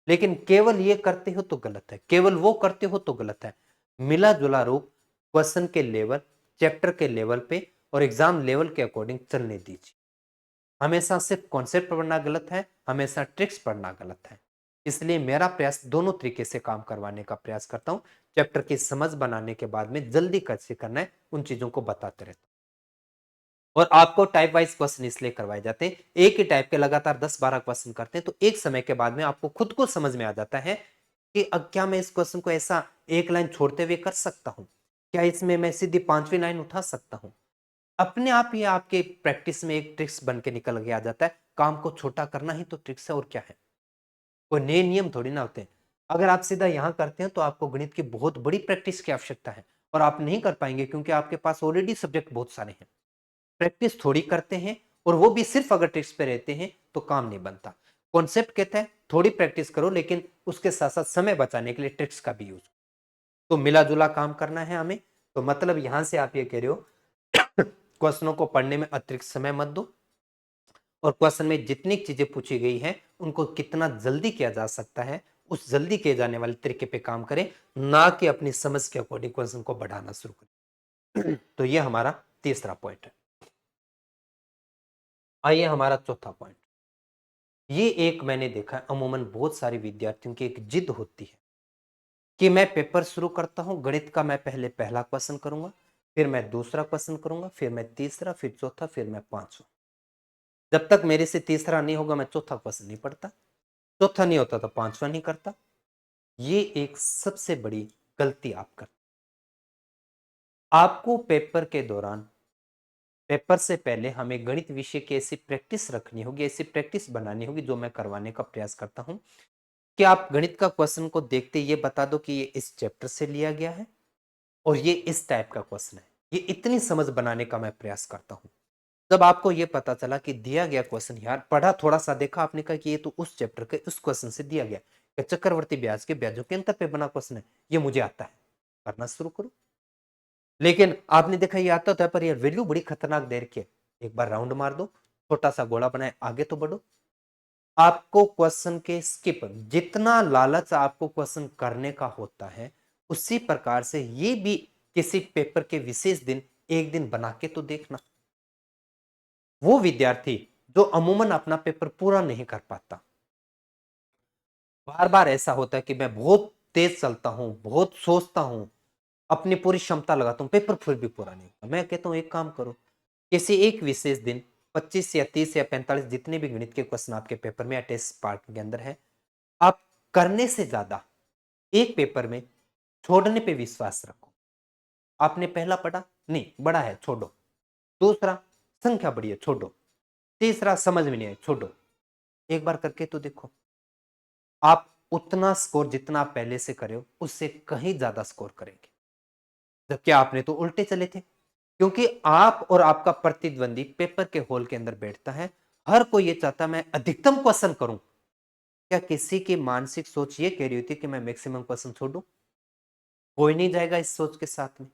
लेकिन केवल ये करते हो तो गलत है, केवल वो करते हो तो गलत है। मिला जुला रूप क्वेश्चन के लेवल, चैप्टर के लेवल पे और एग्जाम लेवल के अकॉर्डिंग चलने दीजिए। हमेशा सिर्फ कॉन्सेप्ट पढ़ना गलत है, हमेशा ट्रिक्स पढ़ना गलत है। इसलिए मेरा प्रयास दोनों तरीके से काम करवाने का प्रयास करता हूं, चैप्टर की समझ बनाने के बाद में जल्दी कैसे करना है उन चीजों को बताते रहता हूं। और आपको टाइप वाइज क्वेश्चन इसलिए करवाए जाते हैं, एक ही टाइप के लगातार 10-12 क्वेश्चन करते हैं तो एक समय के बाद में आपको खुद को समझ में आ जाता है कि अब क्या मैं इस क्वेश्चन को ऐसा एक लाइन छोड़ते हुए कर सकता हूं, क्या इसमें मैं सीधी 5वीं लाइन उठा सकता हूं। अपने आप ही आपके प्रैक्टिस में एक ट्रिक्स बन के निकल के आ जाता है, काम को छोटा करना ही तो ट्रिक्स है और क्या है, कोई नए नियम थोड़ी ना होते हैं। अगर आप सीधा यहाँ करते हैं तो आपको गणित की बहुत बड़ी प्रैक्टिस की आवश्यकता है और आप नहीं कर पाएंगे, क्योंकि आपके पास ऑलरेडी सब्जेक्ट बहुत सारे हैं। प्रैक्टिस थोड़ी करते हैं और वो भी सिर्फ अगर ट्रिक्स पे रहते हैं तो काम नहीं बनता। कॉन्सेप्ट कहता है थोड़ी प्रैक्टिस करो, लेकिन उसके साथ साथ समय बचाने के लिए ट्रिक्स का भी यूज। तो मिला जुला काम करना है हमें। तो मतलब यहां से आप ये कह रहे हो क्वेश्चनों को पढ़ने में अतिरिक्त समय मत दो, और क्वेश्चन में जितनी चीजें पूछी गई हैं उनको कितना जल्दी किया जा सकता है उस जल्दी किए जाने वाले तरीके पे काम करें, ना कि अपनी समझ के अकॉर्डिंग क्वेश्चन को बढ़ाना शुरू करें। तो ये हमारा तीसरा पॉइंट है। आइए हमारा चौथा पॉइंट। ये एक मैंने देखा है अमूमन बहुत सारे विद्यार्थियों की एक जिद होती है कि मैं पेपर शुरू करता हूं गणित का, मैं पहले पहला क्वेश्चन करूंगा, फिर मैं दूसरा क्वेश्चन करूंगा, फिर मैं तीसरा, फिर चौथा, फिर मैं पांचवा। जब तक मेरे से तीसरा नहीं होगा मैं चौथा क्वेश्चन नहीं पढ़ता, चौथा नहीं होता तो पांचवा नहीं करता। ये एक सबसे बड़ी गलती आप करते। आपको पेपर के दौरान, पेपर से पहले हमें गणित विषय की ऐसी प्रैक्टिस रखनी होगी, ऐसी प्रैक्टिस बनानी होगी जो मैं करवाने का प्रयास करता हूं कि आप गणित का क्वेश्चन को देखते ये बता दो कि ये इस चैप्टर से लिया गया है और ये इस टाइप का क्वेश्चन है। ये इतनी समझ बनाने का मैं प्रयास करता हूं। जब आपको ये पता चला कि दिया गया क्वेश्चन, यार पढ़ा थोड़ा सा, देखा आपने कहा कि ये तो उस चैप्टर के उस क्वेश्चन से दिया गया, कि चक्रवर्ती ब्याज के ब्याजों के अंतर पे बना क्वेश्चन है, ये मुझे आता है, करना शुरू करो। लेकिन आपने देखा ये आता था पर यार वैल्यू बड़ी खतरनाक दे रखी है, एक बार राउंड मार दो, छोटा सा गोला बनाए, आगे तो बढ़ो। आपको क्वेश्चन के स्किप, जितना लालच आपको क्वेश्चन करने का होता है उसी प्रकार से ये भी किसी पेपर के विशेष दिन एक दिन बना के तो देखना। वो विद्यार्थी जो अमूमन अपना पेपर पूरा नहीं कर पाता, बार बार ऐसा होता है कि मैं बहुत तेज चलता हूं, बहुत सोचता हूं, अपनी पूरी क्षमता लगाता हूं, पेपर फिर भी पूरा नहीं होता। मैं कहता हूं एक काम करो, किसी एक विशेष दिन 25 या 30 या 45 जितने भी गणित के क्वेश्चन आपके पेपर में या टेस्ट पार्ट के अंदर है, आप करने से ज्यादा एक पेपर में छोड़ने पे विश्वास रखो। आपने पहला पढ़ा नहीं, बड़ा है छोड़ो, दूसरा संख्या बड़ी है छोड़ो, तीसरा समझ में नहीं आए छोड़ो, एक बार करके तो देखो। आप उतना स्कोर जितना आप पहले से करे हो उससे कहीं ज्यादा स्कोर करेंगे। जबकि आपने तो उल्टे चले थे, क्योंकि आप और आपका प्रतिद्वंदी पेपर के हॉल के अंदर बैठता है, हर कोई ये चाहता मैं अधिकतम क्वेश्चन करूं। क्या किसी की मानसिक सोच ये कह रही होती कि मैं मैक्सिमम क्वेश्चन छोड़ूं? कोई नहीं जाएगा इस सोच के साथ में।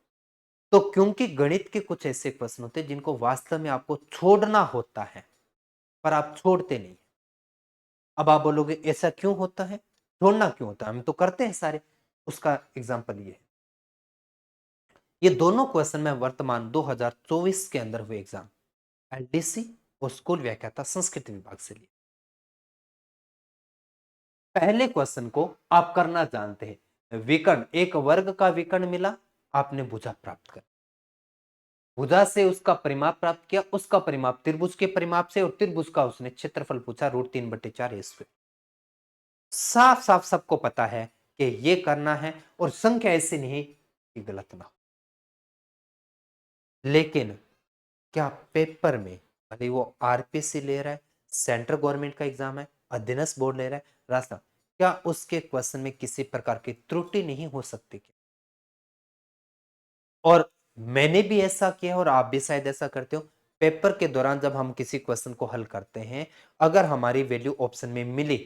तो क्योंकि गणित के कुछ ऐसे क्वेश्चन होते हैं जिनको वास्तव में आपको छोड़ना होता है पर आप छोड़ते नहीं। अब आप बोलोगे ऐसा क्यों होता है, छोड़ना क्यों होता है, हम तो करते हैं सारे। उसका एग्जाम्पल ये है, ये दोनों क्वेश्चन में वर्तमान 2024 के अंदर हुए एग्जाम एलडीसी और स्कूल व्याख्याता संस्कृत विभाग से लिए। पहले क्वेश्चन को आप करना जानते हैं, विकर्ण, एक वर्ग का विकर्ण मिला, आपने भुजा प्राप्त कर, भुजा से उसका परिमाप प्राप्त किया, उसका परिमाप त्रिभुज के परिमाप से, और त्रिभुज का उसने क्षेत्रफल पूछा √3/4 ईस्वी। साफ साफ सबको पता है कि ये करना है, और संख्या ऐसी नहीं कि गलत ना हो। लेकिन क्या पेपर में, भले वो आरपीसी ले रहा है, सेंट्रल गवर्नमेंट का एग्जाम है, अधीनस्थ बोर्ड ले रहा है, रास्ता, क्या उसके क्वेश्चन में किसी प्रकार की त्रुटि नहीं हो सकती क्या? और मैंने भी ऐसा किया और आप भी शायद ऐसा करते हो। पेपर के दौरान जब हम किसी क्वेश्चन को हल करते हैं, अगर हमारी वैल्यू ऑप्शन में मिली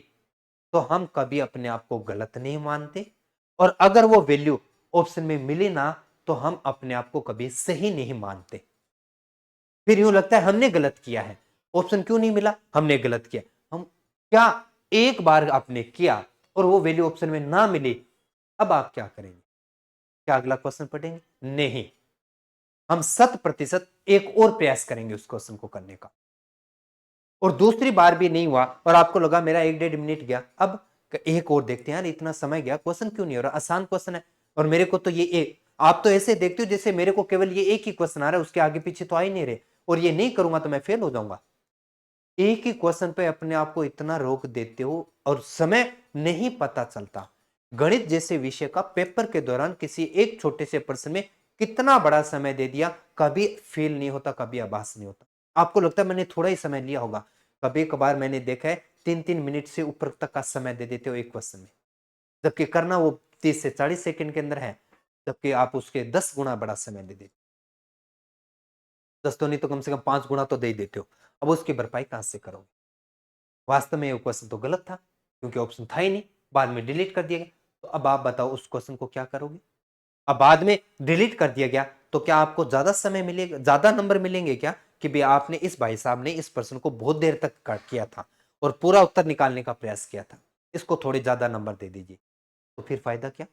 तो हम कभी अपने आप को गलत नहीं मानते, और अगर वो वैल्यू ऑप्शन में मिली ना तो हम अपने आप को कभी सही नहीं मानते। फिर यूं लगता है हमने गलत किया है, ऑप्शन क्यों नहीं मिला, हमने गलत किया। हम क्या, एक बार आपने किया और वो वैल्यू ऑप्शन में ना मिली, अब आप क्या करेंगे? क्या अगला क्वेश्चन पढ़ेंगे? नहीं, हम 100% एक और प्रयास करेंगे उस क्वेश्चन को करने का। और दूसरी बार भी नहीं हुआ और आपको लगा मेरा 1-1.5 मिनट गया, अब एक और देखते हैं, यार इतना समय गया, क्वेश्चन क्यों नहीं हो रहा, आसान क्वेश्चन है और मेरे को तो ये एक, आप तो ऐसे देखते हो जैसे मेरे को केवल ये एक ही क्वेश्चन आ रहा है, उसके आगे पीछे तो आ ही नहीं रहे, और ये नहीं करूंगा तो मैं फेल हो जाऊंगा। एक ही क्वेश्चन पे अपने आप को इतना रोक देते हो और समय नहीं पता चलता। गणित जैसे विषय का पेपर के दौरान किसी एक छोटे से प्रश्न में कितना बड़ा समय दे दिया, कभी फेल नहीं होता, कभी आभास नहीं होता। आपको लगता है मैंने थोड़ा ही समय लिया होगा, कभी कभार मैंने देखा है 3-3 मिनट से ऊपर तक का समय दे देते हो एक क्वेश्चन में, जबकि करना वो 30 से 40 सेकंड के अंदर है, जबकि आप उसके 10 गुना बड़ा समय दे देते। 10 तो नहीं तो कम से कम 5 गुना तो दे ही देते हो। अब उसकी भरपाई कहां से करोगे? वास्तव में ये क्वेश्चन तो गलत था, क्योंकि ऑप्शन था ही नहीं, बाद में डिलीट कर दिया गया। तो अब आप बताओ उस क्वेश्चन को क्या करोगे? अब बाद में डिलीट कर दिया गया तो क्या आपको ज्यादा समय मिलेगा, ज्यादा नंबर मिलेंगे क्या, कि भाई आपने, इस भाई साहब ने इस प्रश्न को बहुत देर तक काट किया था और पूरा उत्तर निकालने का प्रयास किया था, इसको थोड़े ज्यादा नंबर दे दीजिए, तो फिर फायदा क्या?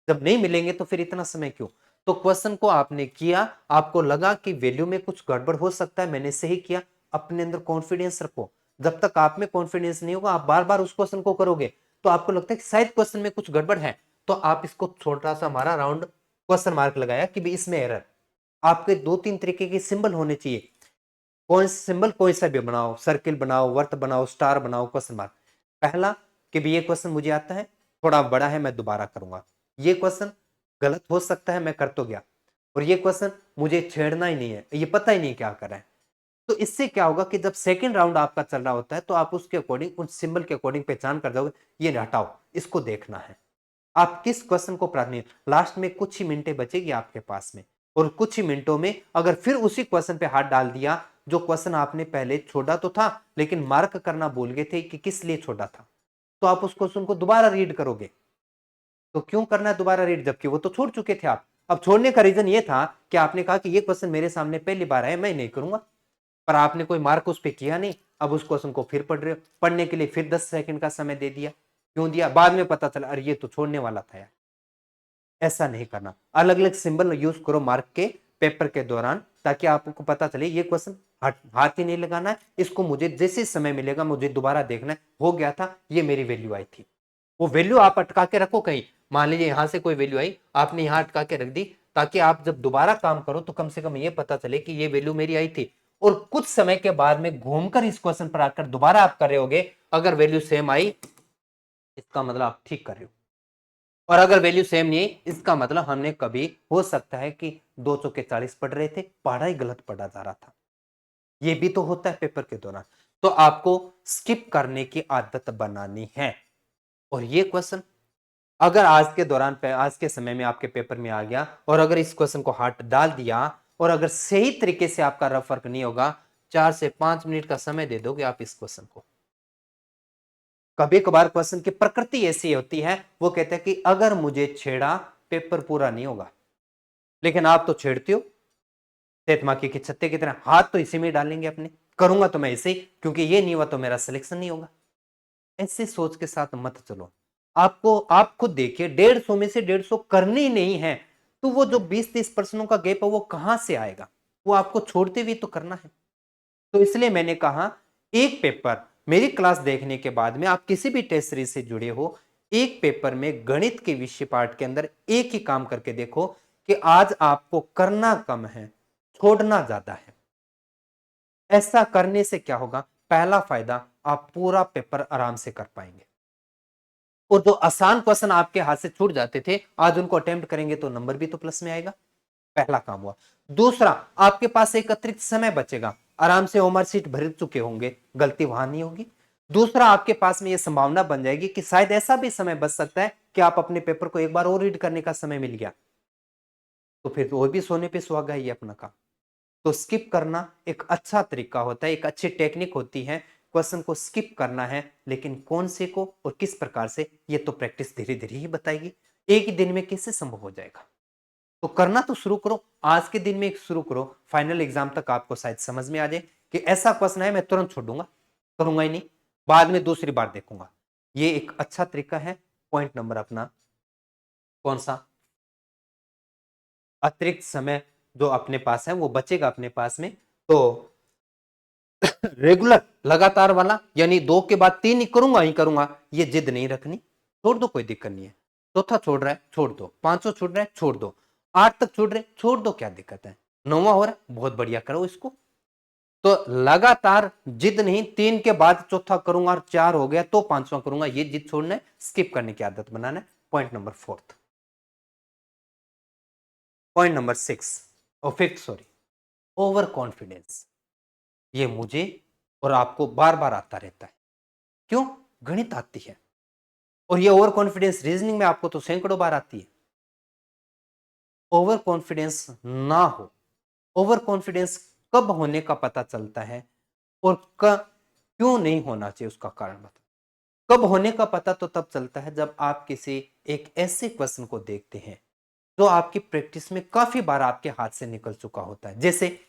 जब नहीं मिलेंगे तो फिर इतना समय क्यों? तो क्वेश्चन को आपने किया, आपको लगा कि वैल्यू में कुछ गड़बड़ हो सकता है, मैंने सही किया, अपने अंदर कॉन्फिडेंस रखो। जब तक आप में कॉन्फिडेंस नहीं होगा, आप बार बार उस क्वेश्चन को करोगे तो आपको लगता है कि शायद क्वेश्चन में कुछ गड़बड़ है, तो आप इसको छोटा सा हमारा राउंड क्वेश्चन मार्क लगाया कि भाई इसमें एरर। आपके 2-3 तरीके के सिंबल होने चाहिए, कौन सिंबल कोई सा भी बनाओ, सर्किल बनाओ, वर्त बनाओ, स्टार बनाओ, क्वेश्चन मार्क। पहला कि भी ये क्वेश्चन मुझे आता है, थोड़ा बड़ा है, मैं दोबारा करूंगा। ये क्वेश्चन गलत हो सकता है, मैं कर तो गया। और ये क्वेश्चन मुझे छेड़ना ही नहीं है, ये पता ही नहीं क्या कर रहा है। तो इससे क्या होगा कि जब सेकंड राउंड आपका चल रहा होता है तो आप उसके अकॉर्डिंग, उस सिंबल के अकॉर्डिंग पहचान कर जाओगे, ये हटाओ, इसको देखना है। आप किस क्वेश्चन को प्राथमिक, लास्ट में कुछ ही मिनटें बचेगी आपके पास में, और कुछ ही मिनटों में अगर फिर उसी क्वेश्चन पे हाथ डाल दिया जो क्वेश्चन आपने पहले छोड़ा तो था लेकिन मार्क करना भूल गए थे कि किस लिए छोड़ा था, तो आप उस क्वेश्चन को दोबारा रीड करोगे। तो क्यों करना है दोबारा रीड, जबकि वो तो छोड़ चुके थे आप? अब छोड़ने का रीजन ये था कि आपने कहा कि ये क्वेश्चन मेरे सामने पहली बार है, मैं नहीं करूंगा, पर आपने कोई मार्क उस पर किया नहीं। अब उस क्वेश्चन को फिर पढ़ रहे हो, पढ़ने के लिए फिर 10 सेकंड का समय दे दिया। क्यों दिया? बाद में पता चला अरे ये तो छोड़ने वाला था यार। ऐसा नहीं करना, अलग अलग सिंबल यूज करो मार्क के पेपर के दौरान, ताकि आपको पता चले ये क्वेश्चन हाथ ही नहीं लगाना है, इसको मुझे जैसे समय मिलेगा मुझे दोबारा देखना है, हो गया था, ये मेरी वैल्यू आई थी। वो वैल्यू आप अटका के रखो कहीं, मान लीजिए यहां से कोई वैल्यू आई, आपने यहां अटका के रख दी, ताकि आप जब दोबारा काम करो तो कम से कम ये पता चले कि ये वैल्यू मेरी आई थी। और कुछ समय के बाद में घूमकर इस क्वेश्चन पर आकर दोबारा आप कर रहे होगे, अगर वैल्यू सेम आई इसका मतलब आप ठीक कर रहे हो, और अगर वैल्यू सेम नहीं इसका मतलब हमने कभी, हो सकता है कि 2 चौके 40 पढ़ रहे थे, पढ़ा ही गलत पढ़ा जा रहा था। ये भी तो होता है पेपर के दौरान। तो आपको स्किप करने की आदत बनानी है। और ये क्वेश्चन अगर आज के दौरान, आज के समय में आपके पेपर में आ गया और अगर इस क्वेश्चन को हाथ डाल दिया और अगर सही तरीके से आपका रफ वर्क नहीं होगा, 4 से 5 मिनट का समय दे दोगे आप इस क्वेश्चन को। कभी कभार क्वेश्चन की प्रकृति ऐसी होती है, वो कहते हैं कि अगर मुझे छेड़ा पेपर पूरा नहीं होगा, लेकिन आप तो छेड़ते हो, तेतमाकी के छत्ते की तरह हाथ तो इसी में डालेंगे अपने, करूंगा तो मैं इसे ही, क्योंकि ये नहीं हुआ तो मेरा सिलेक्शन नहीं होगा। ऐसे सोच के साथ मत चलो। आपको, आप खुद देखिए, 150 में से 150 करनी नहीं है, तो वो जो 20-30 प्रश्नों का गैप है वो कहां से आएगा? वो आपको छोड़ते हुए तो करना है। तो इसलिए मैंने कहा, एक पेपर, मेरी क्लास देखने के बाद में आप किसी भी टेस्ट सीरीज से जुड़े हो, एक पेपर में गणित के विषय पार्ट के अंदर एक ही काम करके देखो कि आज आपको करना कम है, छोड़ना ज्यादा है। ऐसा करने से क्या होगा? पहला फायदा, आप पूरा पेपर आराम से कर पाएंगे, और जो आसान क्वेश्चन आपके हाथ से छूट जाते थे, आज उनको अटेम्प्ट करेंगे तो नंबर भी तो प्लस में आएगा। पहला काम हुआ। दूसरा, आपके पास एक अतिरिक्त समय बचेगा, आराम से होमवर्क शीट भर चुके होंगे, गलती वहां नहीं होगी। दूसरा, आपके पास में यह संभावना बन जाएगी कि शायद ऐसा भी समय बच सकता है कि आप अपने पेपर को एक बार और रीड करने का समय मिल गया, तो फिर तो वो भी सोने पे सुहागा ही है अपना काम। तो स्किप करना एक अच्छा तरीका होता है, एक अच्छी टेक्निक होती है, क्वेश्चन को स्किप करना है, लेकिन कौन से को और किस प्रकार से, ये तो प्रैक्टिस धीरे धीरे ही बताएगी। एक ही दिन में कैसे संभव हो जाएगा? तो करना तो शुरू करो, आज के दिन में शुरू करो, फाइनल एग्जाम तक आपको शायद समझ में आ जाए कि ऐसा क्वेश्चन है मैं तुरंत छोड़ दूंगा, करूंगा ही नहीं, बाद में दूसरी बार देखूंगा। ये एक अच्छा तरीका है। पॉइंट नंबर अपना कौन सा? अतिरिक्त समय जो अपने पास है वो बचेगा अपने पास में, तो रेगुलर, लगातार वाला, यानी 2 के बाद 3 ही करूंगा ही करूंगा, ये जिद नहीं रखनी। छोड़ दो, कोई दिक्कत नहीं है। चौथा छोड़ रहा है, छोड़ दो। पांचों छोड़ रहा है, छोड़ दो। 8 तक छोड़ रहे, छोड़ दो, क्या दिक्कत है। 9वां हो रहा है, बहुत बढ़िया, करो इसको। तो लगातार जिद नहीं, 3 के बाद चौथा करूंगा और 4 हो गया तो 5वां करूंगा, ये जिद छोड़ना है, स्किप करने की आदत बनाना है। पॉइंट नंबर 4, पॉइंट नंबर 6 और 5, सॉरी, ओवर कॉन्फिडेंस। ये मुझे और आपको बार बार आता रहता है। क्यों? गणित आती है, और ये ओवर कॉन्फिडेंस रीजनिंग में आपको तो सैकड़ों बार आती है। ओवर कॉन्फिडेंस ना हो, ओवर कॉन्फिडेंस कब होने का पता चलता है और क्यों नहीं होना चाहिए, उसका कारण बता। कब होने का पता तो तब चलता है जब आप किसी एक ऐसे क्वेश्चन को देखते हैं जो आपकी प्रैक्टिस में काफी बार आपके हाथ से निकल चुका होता है। जैसे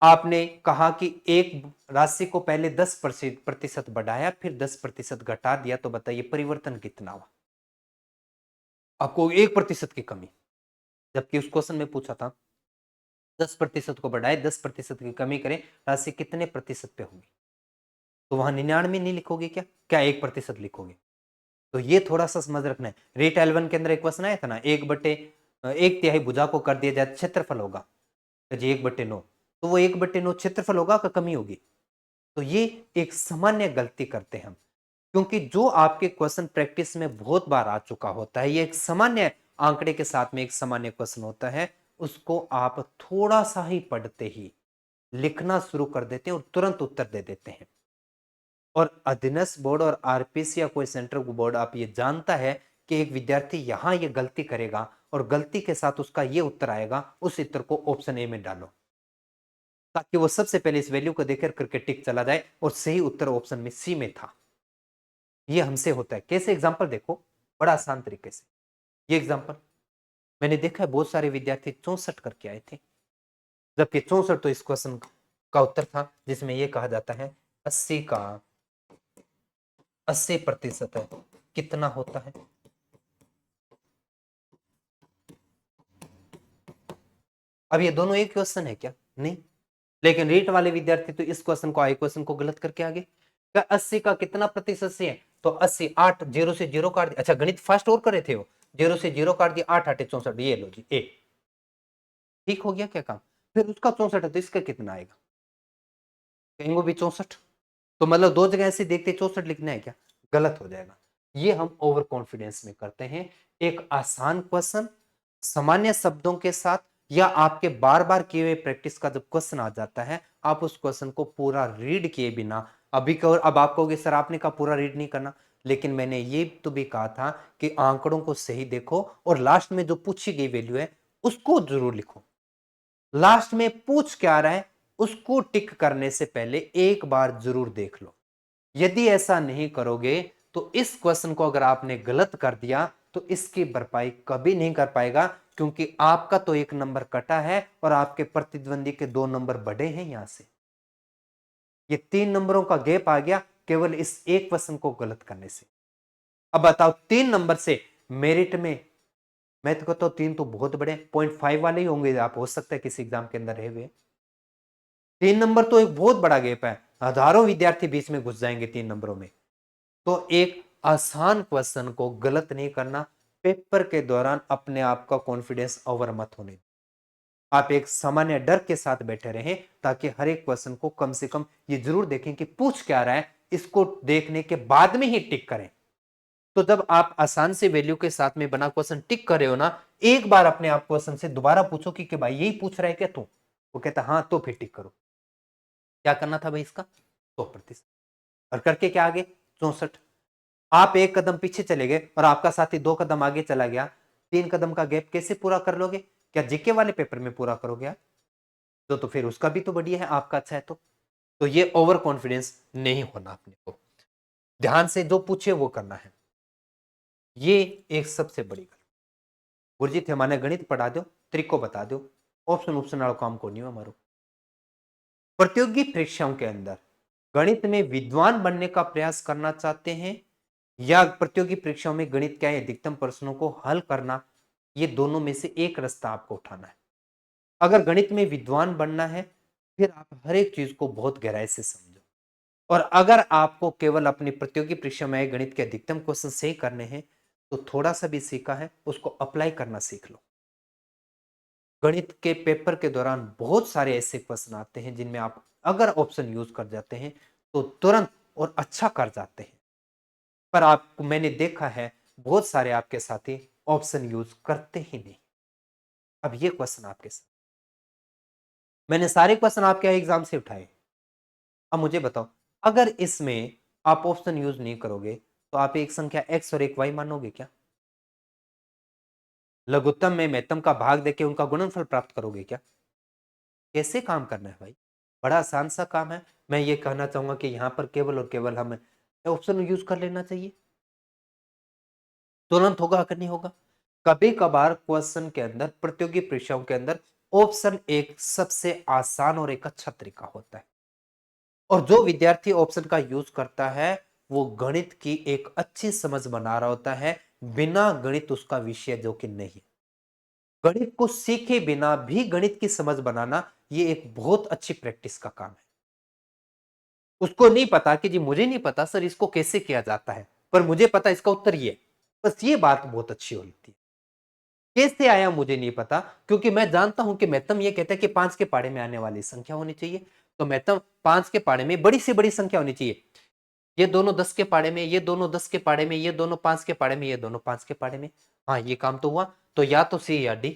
आपने कहा कि एक राशि को पहले 10% बढ़ाया, फिर 10% घटा दिया, तो बताइए परिवर्तन कितना हुआ? आपको 1% की कमी। जबकि उस क्वेश्चन में पूछा था 10% को बढ़ाए, 10% की कमी करें, राशि कितने प्रतिशत पे होगी? तो वहां 99 नहीं लिखोगे क्या? क्या 1% लिखोगे? तो ये थोड़ा सा समझ रखना है। रेट L1 के अंदर एक क्वेश्चन आया था ना, 1/1 भुजा को कर दिया जाए क्षेत्रफल होगा जी 1/9, तो वो 1/9 क्षेत्रफल होगा का कमी होगी? तो ये एक सामान्य गलती करते हैं हम, क्योंकि जो आपके क्वेश्चन प्रैक्टिस में बहुत बार आ चुका होता है, ये एक सामान्य आंकड़े के साथ में एक सामान्य क्वेश्चन होता है, उसको आप थोड़ा सा ही पढ़ते ही लिखना शुरू कर देते हैं और तुरंत उत्तर दे देते हैं। और अधीनस्थ बोर्ड और आरपीसी या कोई सेंट्रल बोर्ड आप ये जानता है कि एक विद्यार्थी यहां ये गलती करेगा और गलती के साथ उसका ये उत्तर आएगा, उस उत्तर को ऑप्शन ए में डालो, ताकि वो सबसे पहले इस वैल्यू को देखकर करके टिक चला जाए और सही उत्तर ऑप्शन में सी में था। ये हमसे होता है। कैसे? एग्जाम्पल देखो, बड़ा आसान तरीके से। ये एग्जाम्पल मैंने देखा है, बहुत सारे विद्यार्थी 64 करके आए थे, जबकि 64 तो इस क्वेश्चन का उत्तर था, जिसमें यह कहा जाता है 80 का 80% है कितना होता है? अब ये दोनों एक क्वेश्चन है क्या? नहीं। लेकिन रीट वाले विद्यार्थी तो इस क्वेश्चन को, आई क्वेश्चन को गलत करके आगे। क्या 80 का कितना प्रतिशत से है? तो 80, 8 जीरो से जीरो काट दिया। अच्छा, गणित फास्ट और करे थे वो, जीरो से जीरो काट दिया, 8 8 64, ये लो जी ए। ठीक हो गया क्या काम? फिर उसका 64 है तो इसका कितना आएगा? कहेंगे भी 64, तो मतलब दो जगह ऐसे देखते 64 लिखना है क्या? गलत हो जाएगा। ये हम ओवर कॉन्फिडेंस में करते हैं। एक आसान क्वेश्चन सामान्य शब्दों के साथ, या आपके बार बार किए हुए प्रैक्टिस का जब क्वेश्चन आ जाता है, आप उस क्वेश्चन को पूरा रीड किए बिना, अब आप कहोगे सर आपने कहा पूरा रीड नहीं करना, लेकिन मैंने ये तो भी कहा था कि आंकड़ों को सही देखो और लास्ट में जो पूछी गई वैल्यू है उसको जरूर लिखो। लास्ट में पूछ क्या रहा है उसको टिक करने से पहले एक बार जरूर देख लो। यदि ऐसा नहीं करोगे तो इस क्वेश्चन को अगर आपने गलत कर दिया तो इसकी भरपाई कभी नहीं कर पाएगा, क्योंकि आपका तो एक नंबर कटा है और आपके प्रतिद्वंदी के 2 नंबर बढ़े हैं। यहां से ये 3 नंबरों का गैप आ गया केवल इस एक क्वेश्चन को गलत करने से। अब बताओ 3 नंबर से मेरिट में, मैं तो कहता हूं 3 तो बहुत बड़े, 0.5 वाले ही होंगे, आप हो सकता है किसी एग्जाम के अंदर रहे हुए। 3 नंबर तो एक बहुत बड़ा गैप है, हजारों विद्यार्थी बीच में घुस जाएंगे 3 नंबरों में। तो एक आसान क्वेश्चन को गलत नहीं करना। पेपर के दौरान अपने आप का कॉन्फिडेंस ओवर मत होने, आप एक सामान्य डर के साथ बैठे रहें, ताकि हर एक क्वेश्चन को कम से कम ये जरूर देखें कि पूछ क्या रहा है, इसको देखने के बाद में ही टिक करें। तो जब आप आसान से वैल्यू के साथ में बना क्वेश्चन टिक कर रहे हो ना, एक बार अपने आप क्वेश्चन से दोबारा पूछो कि भाई यही पूछ रहा है क्या तू? वो कहता हाँ, तो फिर टिक करो। क्या करना था भाई इसका? 100%। और करके क्या आगे? 64। आप एक कदम पीछे चले गए और आपका साथी 2 कदम आगे चला गया, 3 कदम का गैप कैसे पूरा कर लोगे? क्या जीके वाले पेपर में पूरा करोगे आप? तो फिर उसका भी तो बढ़िया है, आपका अच्छा है तो ये ओवर कॉन्फिडेंस नहीं होना अपने को। ध्यान से जो पूछे वो करना है। ये एक सबसे बड़ी गलती। गुरजीत हमारे गणित पढ़ा दो, तरीको बता दो, ऑप्शन ऑप्शन वाला काम को नहीं हमारो। प्रतियोगी परीक्षाओं के अंदर गणित में विद्वान बनने का प्रयास करना चाहते हैं, या प्रतियोगी परीक्षाओं में गणित क्या है अधिकतम प्रश्नों को हल करना, ये दोनों में से एक रास्ता आपको उठाना है। अगर गणित में विद्वान बनना है, फिर आप हर एक चीज को बहुत गहराई से समझो। और अगर आपको केवल अपनी प्रतियोगी परीक्षा में गणित के अधिकतम क्वेश्चन सही करने हैं, तो थोड़ा सा भी सीखा है उसको अप्लाई करना सीख लो। गणित के पेपर के दौरान बहुत सारे ऐसे क्वेश्चन आते हैं जिनमें आप अगर ऑप्शन यूज कर जाते हैं तो तुरंत और अच्छा कर जाते हैं। पर आपको मैंने देखा है बहुत सारे आपके साथी ऑप्शन यूज करते ही नहीं। अब ये क्वेश्चन आपके साथ, मैंने सारे क्वेश्चन आपके एग्जाम से उठाए। अब मुझे बताओ, अगर इसमें आप ऑप्शन यूज नहीं करोगे तो आप एक संख्या x और एक y मानोगे क्या? लघुत्तम में महत्तम का भाग देके उनका गुणनफल प्राप्त करोगे क्या? कैसे काम करना है भाई? बड़ा आसान सा काम है। मैं ये कहना चाहूंगा कि यहाँ पर केवल और केवल हमें ऑप्शन यूज कर लेना चाहिए, तुरंत होगा कि नहीं होगा। कभी कभार क्वेश्चन के अंदर, प्रतियोगी परीक्षाओं के अंदर ऑप्शन एक सबसे आसान और एक अच्छा तरीका होता है, और जो विद्यार्थी ऑप्शन का यूज करता है वो गणित की एक अच्छी समझ बना रहा होता है। बिना गणित उसका विषय जो कि नहीं, गणित को सीखे बिना भी गणित की समझ बनाना ये एक बहुत अच्छी प्रैक्टिस का काम है। उसको नहीं पता कि जी मुझे नहीं पता सर इसको कैसे किया जाता है, पर मुझे पता इसका उत्तर ये, बस ये बात बहुत अच्छी होती है। कैसे आया मुझे नहीं पता, क्योंकि मैं जानता हूं कि महत्तम ये कहता है कि 5 के पाड़े में आने वाली संख्या होनी चाहिए, तो महत्तम 5 के पाड़े में बड़ी से बड़ी संख्या होनी चाहिए। ये दोनों 10 के पाड़े में, ये दोनों 10 के पाड़े में, ये दोनों 5 के पाड़े में, ये दोनों 5 के पाड़े में। हाँ ये काम तो हुआ, तो या तो सी या डी,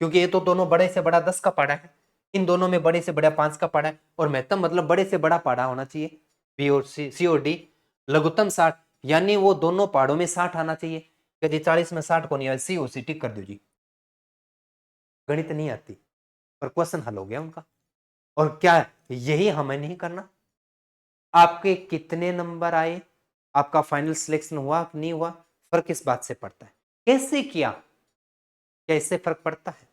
क्योंकि ये तो दोनों बड़े से बड़ा 10 का पाड़ा है, इन दोनों में बड़े से बड़ा 5 का पाड़ा है, और महत्तम मतलब बड़े से बड़ा पाड़ा होना चाहिए। बी और सी और डी। लघुत्तम 60, यानी वो दोनों पाड़ों में 60 आना चाहिए। यदि 40 में 60 को नहीं आया, सी और सी टिक कर दो जी। गणित नहीं आती पर क्वेश्चन हल हो गया उनका। और क्या यही हमें नहीं करना? आपके कितने नंबर आए, आपका फाइनल सिलेक्शन हुआ कि नहीं हुआ, फर्क इस बात से पड़ता है कैसे किया, क्या इससे फर्क पड़ता है?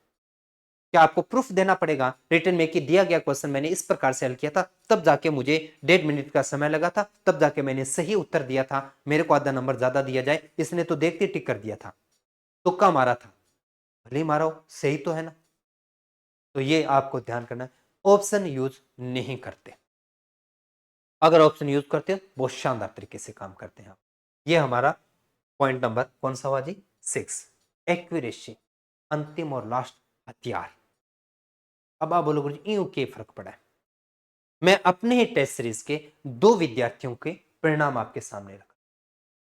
क्या आपको प्रूफ देना पड़ेगा रिटर्न में कि दिया गया क्वेश्चन मैंने इस प्रकार से हल किया था, तब जाके मुझे 1.5 मिनट का समय लगा था, तब जाके मैंने सही उत्तर दिया था, मेरे को आधा नंबर ज्यादा दिया जाए, इसने तो देखते टिक कर दिया था, तुक्का मारा था, भले ही मारा हो सही तो है ना। तो ये आपको ध्यान करना है, ऑप्शन यूज नहीं करते। अगर ऑप्शन यूज करते हो बहुत शानदार तरीके से काम करते हैं आप। ये हमारा पॉइंट नंबर कौन सा हुआ जी? 6, एक्यूरेसी, अंतिम और लास्ट हथियार। अब आप बोलोगे जी यूं के फर्क पड़ा है। मैं अपने ही टेस्ट सीरीज के 2 विद्यार्थियों के परिणाम आपके सामने रखा।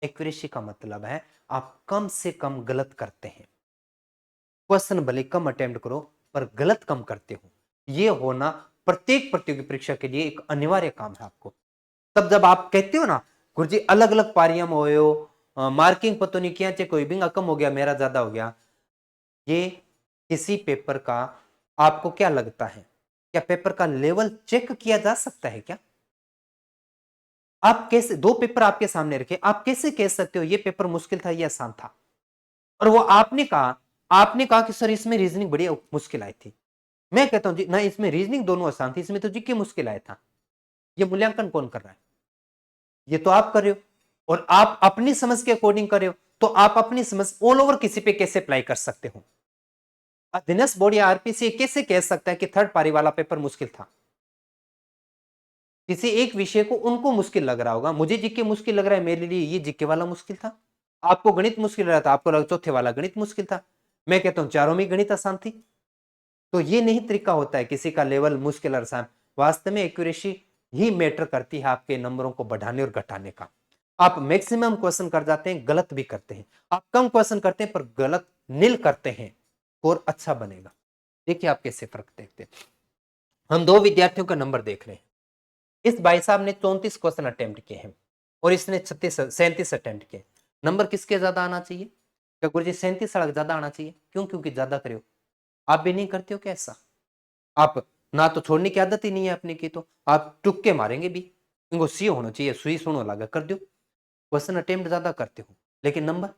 एक्यूरेसी का मतलब है आप कम से कम गलत करते हैं, क्वेश्चन भले कम अटेम्प्ट करो पर गलत कम करते हो। यह होना प्रत्येक प्रतियोगी परीक्षा के लिए एक अनिवार्य काम है आपको। तब जब आप कहते हो ना गुरुजी अलग अलग पारियां में हो, मार्किंग पतो नहीं किया चाहे कोई भी कम हो गया मेरा ज्यादा हो गया, ये किसी पेपर का आपको क्या लगता है, क्या पेपर का लेवल चेक किया जा सकता है क्या? आप कैसे, 2 पेपर आपके सामने रखे, आप कैसे कह सकते हो ये पेपर मुश्किल था या आसान था? और वो आपने कहा कि सर इसमें रीजनिंग बड़ी मुश्किल आई थी। मैं कहता हूं जी ना इसमें रीजनिंग दोनों आसान थी, इसमें तो जी की मुश्किल आया था। ये मूल्यांकन कौन कर रहा है? ये तो आप कर रहे हो, और आप अपनी समझ के अकॉर्डिंग कर रहे हो, तो आप अपनी समझ ऑल ओवर किसी पे कैसे अप्लाई कर सकते हो? अध्ययन बोर्ड या आरपीसी कैसे कह सकता है कि थर्ड पारी वाला पेपर मुश्किल था? किसी एक विषय को उनको मुश्किल लग रहा होगा, मुझे जीके मुश्किल लग रहा है, मेरे लिए ये जीके वाला मुश्किल था, आपको गणित मुश्किल रहा था, आपको लगा चौथे वाला गणित मुश्किल था। मैं कहता हूं चारों में गणित आसान थी। तो ये नहीं तरीका होता है किसी का लेवल मुश्किल और आसान। वास्तव में एक्यूरेसी ही मैटर करती है आपके नंबरों को बढ़ाने और घटाने का। आप मैक्सिमम क्वेश्चन कर जाते हैं, गलत भी करते हैं, आप कम क्वेश्चन करते हैं पर गलत नील करते हैं, स्कोर अच्छा बनेगा। देखिए आप कैसे फर्क देखते हैं। हम 2 विद्यार्थियों का नंबर देख रहे हैं। इस भाई साहब ने 34 क्वेश्चन अटेम्प्ट किए हैं और इसने 37 अटेम्प्ट किए। नंबर किसके ज्यादा आना चाहिए? क्या गुरु जी 37 सड़क ज्यादा आना चाहिए? क्यों? क्योंकि ज्यादा करे हो। आप भी नहीं करते हो क्या ऐसा? आप ना तो छोड़ने की आदत ही नहीं है अपने की, तो आप टुक्के मारेंगे भी, इनको सी होना चाहिए, सुई सुनो लगा कर दो। क्वेश्चन अटेम्प्ट ज्यादा करते हो लेकिन नंबर,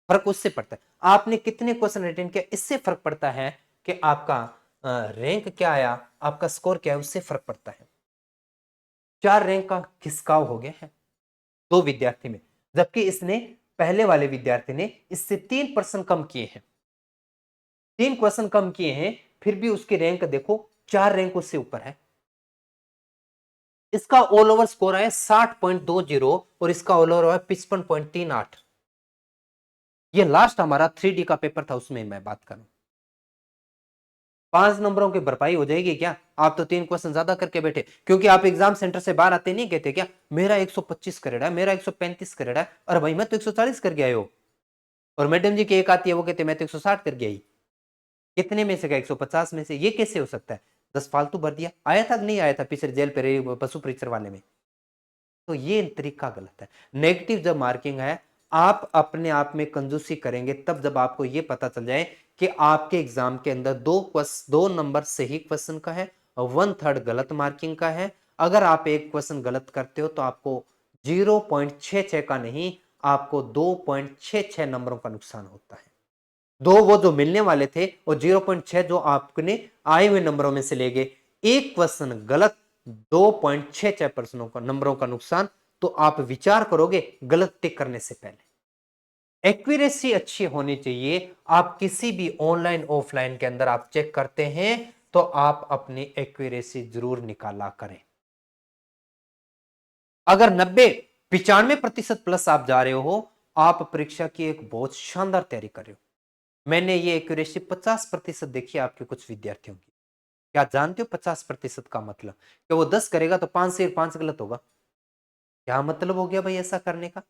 फर्क उससे पड़ता है आपने कितने क्वेश्चन अटेम्प्ट किया, इससे फर्क पड़ता है कि आपका रैंक क्या आया, आपका स्कोर क्या है, उससे फर्क पड़ता है। 4 रैंक का खिसकाव हो गया है 2 विद्यार्थी में, जबकि इसने पहले वाले विद्यार्थी ने इससे 3% कम किए हैं, 3 क्वेश्चन कम किए हैं, फिर भी उसकी रैंक देखो 4 रैंक उससे ऊपर है। इसका ऑल ओवर स्कोर है 60.20 और इसका ऑल ओवर है 55.38। ये लास्ट हमारा 3D का पेपर था, उसमें मैं बात करूं 5 नंबरों की भरपाई हो जाएगी क्या? आप तो 3 क्वेश्चन ज्यादा करके बैठे, क्योंकि आप एग्जाम सेंटर से बाहर आते नहीं कहते क्या मेरा 125 करेड़ा है, मेरा 135 करेड़ा है, अरे भाई मैं तो 140 कर गया हो। और मैडम जी की एक आती है वो कहते मैं तो 160 कर गया ही। कितने में से? 150 में से। ये कैसे हो सकता है? 10 फालतू भर दिया, आया था कि नहीं आया था पिछले जेल पे पशु परीक्षण वाले में? तो ये तरीका गलत है। नेगेटिव जब मार्किंग है आप अपने आप में कंजूसी करेंगे तब जब आपको यह पता चल जाए कि आपके एग्जाम के अंदर दो नंबर सही क्वेश्चन का है और 1/3 गलत मार्किंग का है। अगर आप एक क्वेश्चन गलत करते हो तो आपको 0.66 का नहीं, आपको 2.66 नंबरों का नुकसान होता है। दो वो जो मिलने वाले थे और 0.6 जो आपने आए हुए नंबरों में से ले गए। एक क्वेश्चन गलत, 2.66 प्रश्नों का नंबरों का नुकसान। तो आप विचार करोगे गलत टिक करने से पहले। एक्यूरेसी अच्छी होनी चाहिए। आप किसी भी ऑनलाइन ऑफलाइन के अंदर आप चेक करते हैं तो आप अपनी एक्यूरेसी जरूर निकाला करें। अगर 95-95% प्लस आप जा रहे हो, आप परीक्षा की एक बहुत शानदार तैयारी कर रहे हो। मैंने ये एक्यूरेसी 50% देखी आपके कुछ विद्यार्थियों की। क्या जानते हो 50% का मतलब? कि वो 10 करेगा तो 5 से 5 गलत होगा। क्या मतलब हो गया भाई ऐसा करने का?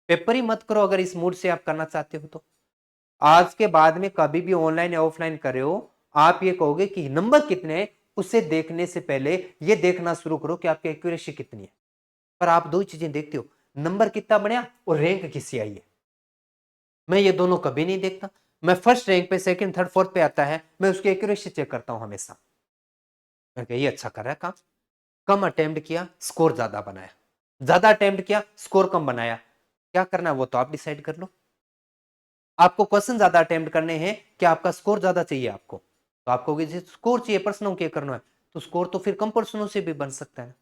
पेपर ही मत करो अगर इस मूड से आप करना चाहते हो तो। आज के बाद में कभी भी ऑनलाइन या ऑफलाइन कर रहे हो, आप ये कहोगे कि नंबर कितने हैं, उसे देखने से पहले ये देखना शुरू करो कि आपकी एक्यूरेसी कितनी है। पर आप दो ही चीजें देखते हो, नंबर कितना बनया और रैंक किससे आई है। मैं ये दोनों कभी नहीं देखता। मैं फर्स्ट रैंक पे, सेकंड, थर्ड, फोर्थ पे आता है, मैं उसकी एक्यूरेसी चेक करता हूं हमेशा। ये अच्छा कर रहा है काम। कम अटेम्प्ट किया, स्कोर ज्यादा बनाया। ज्यादा अटेम्प्ट किया, स्कोर कम बनाया। क्या करना है वो तो आप डिसाइड कर लो। आपको क्वेश्चन ज्यादा अटेम्प्ट करने हैं कि आपका स्कोर ज्यादा चाहिए आपको, तो आपको स्कोर चाहिए, प्रश्नों के करना है तो स्कोर तो फिर कम प्रश्नों से भी बन सकता है।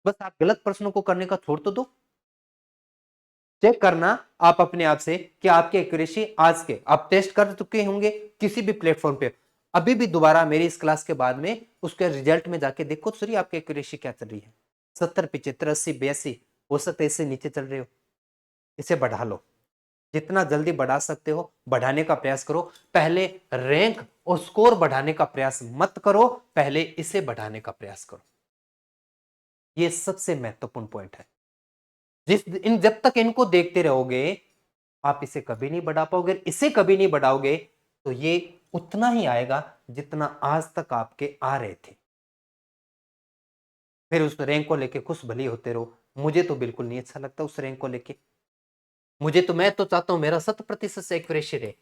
बस आप गलत प्रश्नों को करने का छोड़ तो दो। चेक करना आप अपने आप से कि आपकी एक्यूरेसी आज के आप टेस्ट कर चुके होंगे किसी भी प्लेटफॉर्म पे। अभी भी दोबारा मेरी इस क्लास के बाद में उसके रिजल्ट में जाके देखो सही आपकी एक्यूरेसी क्या चल रही है। 70, 75, 80, 82 हो सकता है, इससे नीचे चल रहे हो, इसे बढ़ा लो। जितना जल्दी बढ़ा सकते हो बढ़ाने का प्रयास करो। पहले रैंक और स्कोर बढ़ाने का प्रयास मत करो, पहले इसे बढ़ाने का प्रयास करो। यह सबसे महत्वपूर्ण पॉइंट है। जब तक इनको देखते रहोगे आप इसे कभी नहीं बढ़ा पाओगे। इसे कभी नहीं बढ़ाओगे तो ये उतना ही आएगा जितना आज तक आपके आ रहे थे। फिर उस रैंक को लेके खुश भली होते रहो। मुझे तो बिल्कुल नहीं अच्छा लगता उस रैंक को लेके। मैं तो चाहता हूं मेरा 100% से एक्यूरेसी रहे।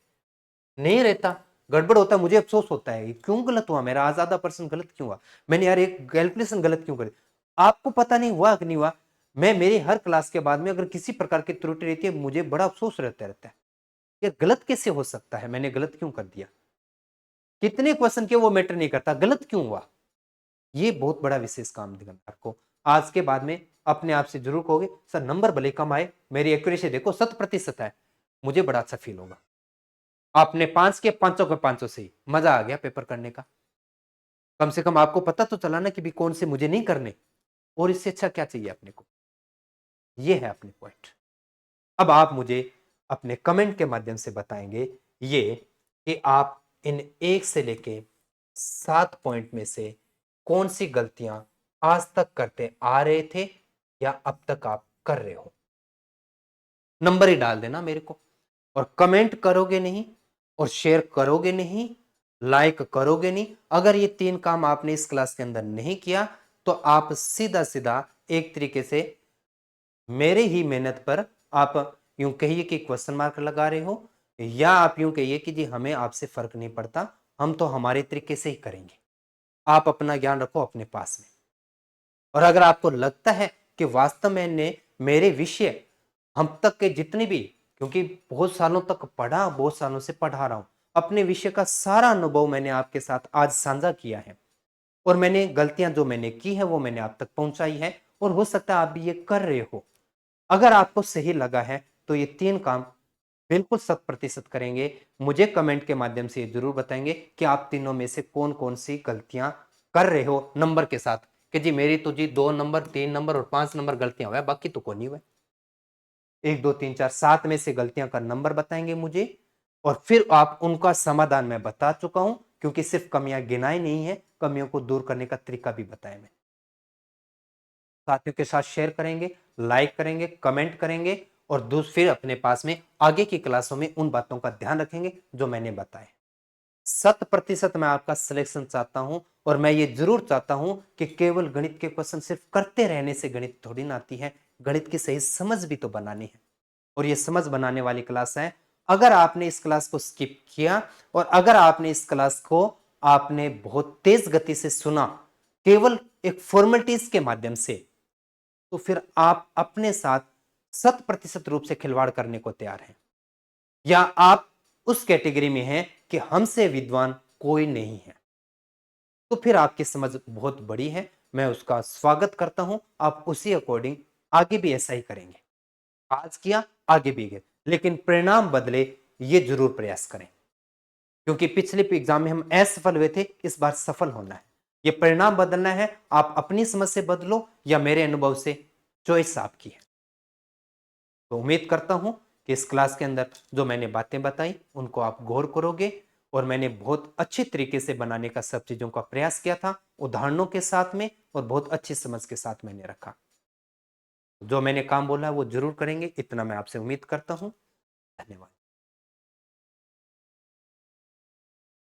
नहीं रहता, गड़बड़ होता, मुझे अफसोस होता है क्यों गलत हुआ मेरा, आज आधा परसेंट गलत क्यों हुआ, मैंने यार एक कैलकुलेशन गलत क्यों करी। आपको पता नहीं हुआ कि नहीं हुआ, मैं मेरी हर क्लास के बाद में अगर किसी प्रकार की त्रुटि रहती है मुझे बड़ा अफसोस रहता है। ये गलत कैसे हो सकता है, मैंने गलत क्यों कर दिया। कितने क्वेश्चन के वो मैटर नहीं करता, गलत क्यों हुआ। ये बहुत बड़ा विशेष काम देगा आपको। आज के बाद में अपने आप से जरूर कहोगे सर नंबर भले कम आए, मेरी एक्यूरेसी देखो 100% है, मुझे बड़ा अच्छा फील होगा। आपने 5 के 500 के 500 सही, मजा आ गया पेपर करने का। कम से कम आपको पता तो चला ना कि भी कौन से मुझे नहीं करने, और इससे अच्छा क्या चाहिए अपने को। ये है अपने पॉइंट। अब आप मुझे अपने कमेंट के माध्यम से बताएंगे ये कि आप इन 1 से लेके 7 पॉइंट में से कौन सी गलतियां आज तक करते आ रहे थे या अब तक आप कर रहे हो। नंबर ही डाल देना मेरे को, और कमेंट करोगे नहीं और शेयर करोगे नहीं, लाइक करोगे नहीं। अगर ये 3 काम आपने इस क्लास के अंदर नहीं किया तो आप सीधा सीधा एक तरीके से मेरे ही मेहनत पर आप यूं कहिए कि क्वेश्चन मार्क लगा रहे हो, या आप यूं कहिए कि जी हमें आपसे फर्क नहीं पड़ता, हम तो हमारे तरीके से ही करेंगे। आप अपना ज्ञान रखो अपने पास में। और अगर आपको लगता है कि वास्तव में ने मेरे विषय हम तक के जितने भी, क्योंकि बहुत सालों तक पढ़ा, बहुत सालों से पढ़ा रहा हूं, अपने विषय का सारा अनुभव मैंने आपके साथ आज साझा किया है, और मैंने गलतियां जो मैंने की है वो मैंने आप तक पहुंचाई है, और हो सकता है आप भी ये कर रहे हो। अगर आपको सही लगा है तो ये 3 काम बिल्कुल 100% करेंगे। मुझे कमेंट के माध्यम से जरूर बताएंगे कि आप तीनों में से कौन कौन सी गलतियां कर रहे हो नंबर के साथ, कि जी मेरी तो जी 2 नंबर, 3 नंबर और 5 नंबर गलतियां हुआ, बाकी तो कोई नहीं हुआ। 1, 2, 3, 4, 7 में से गलतियां का नंबर बताएंगे मुझे, और फिर आप उनका समाधान मैं बता चुका हूं, क्योंकि सिर्फ कमियां गिनाई नहीं है, कमियों को दूर करने का तरीका भी बताया मैं। साथियों के साथ शेयर करेंगे, लाइक करेंगे, कमेंट करेंगे, और फिर अपने पास में आगे की क्लासों में उन बातों का ध्यान रखेंगे जो मैंने बताए। 100% मैं आपका सिलेक्शन चाहता हूं, और मैं ये जरूर चाहता हूं कि केवल गणित के क्वेश्चन सिर्फ करते रहने से गणित थोड़ी ना आती है, गणित की सही समझ भी तो बनानी है। और ये समझ बनाने वाली क्लास है। अगर आपने इस क्लास को स्किप किया और अगर आपने इस क्लास को आपने बहुत तेज गति से सुना केवल एक फॉर्मेलिटीज के माध्यम से, तो फिर आप अपने साथ 100% रूप से खिलवाड़ करने को तैयार हैं, या आप उस कैटेगरी में हैं कि हमसे विद्वान कोई नहीं है। तो फिर आपकी समझ बहुत बड़ी है, मैं उसका स्वागत करता हूं। आप उसी अकॉर्डिंग आगे भी ऐसा ही करेंगे। आज किया, आगे भी गए, लेकिन परिणाम बदले ये जरूर प्रयास करें, क्योंकि पिछले एग्जाम में हम असफल हुए थे, इस बार सफल होना है। ये परिणाम बदलना है। आप अपनी समझ से बदलो या मेरे अनुभव से, चॉइस आपकी है। तो उम्मीद करता हूं कि इस क्लास के अंदर जो मैंने बातें बताई उनको आप गौर करोगे, और मैंने बहुत अच्छे तरीके से बनाने का सब चीजों का प्रयास किया था, उदाहरणों के साथ में, और बहुत अच्छी समझ के साथ मैंने रखा। जो मैंने काम बोला वो जरूर करेंगे, इतना मैं आपसे उम्मीद करता हूं। धन्यवाद।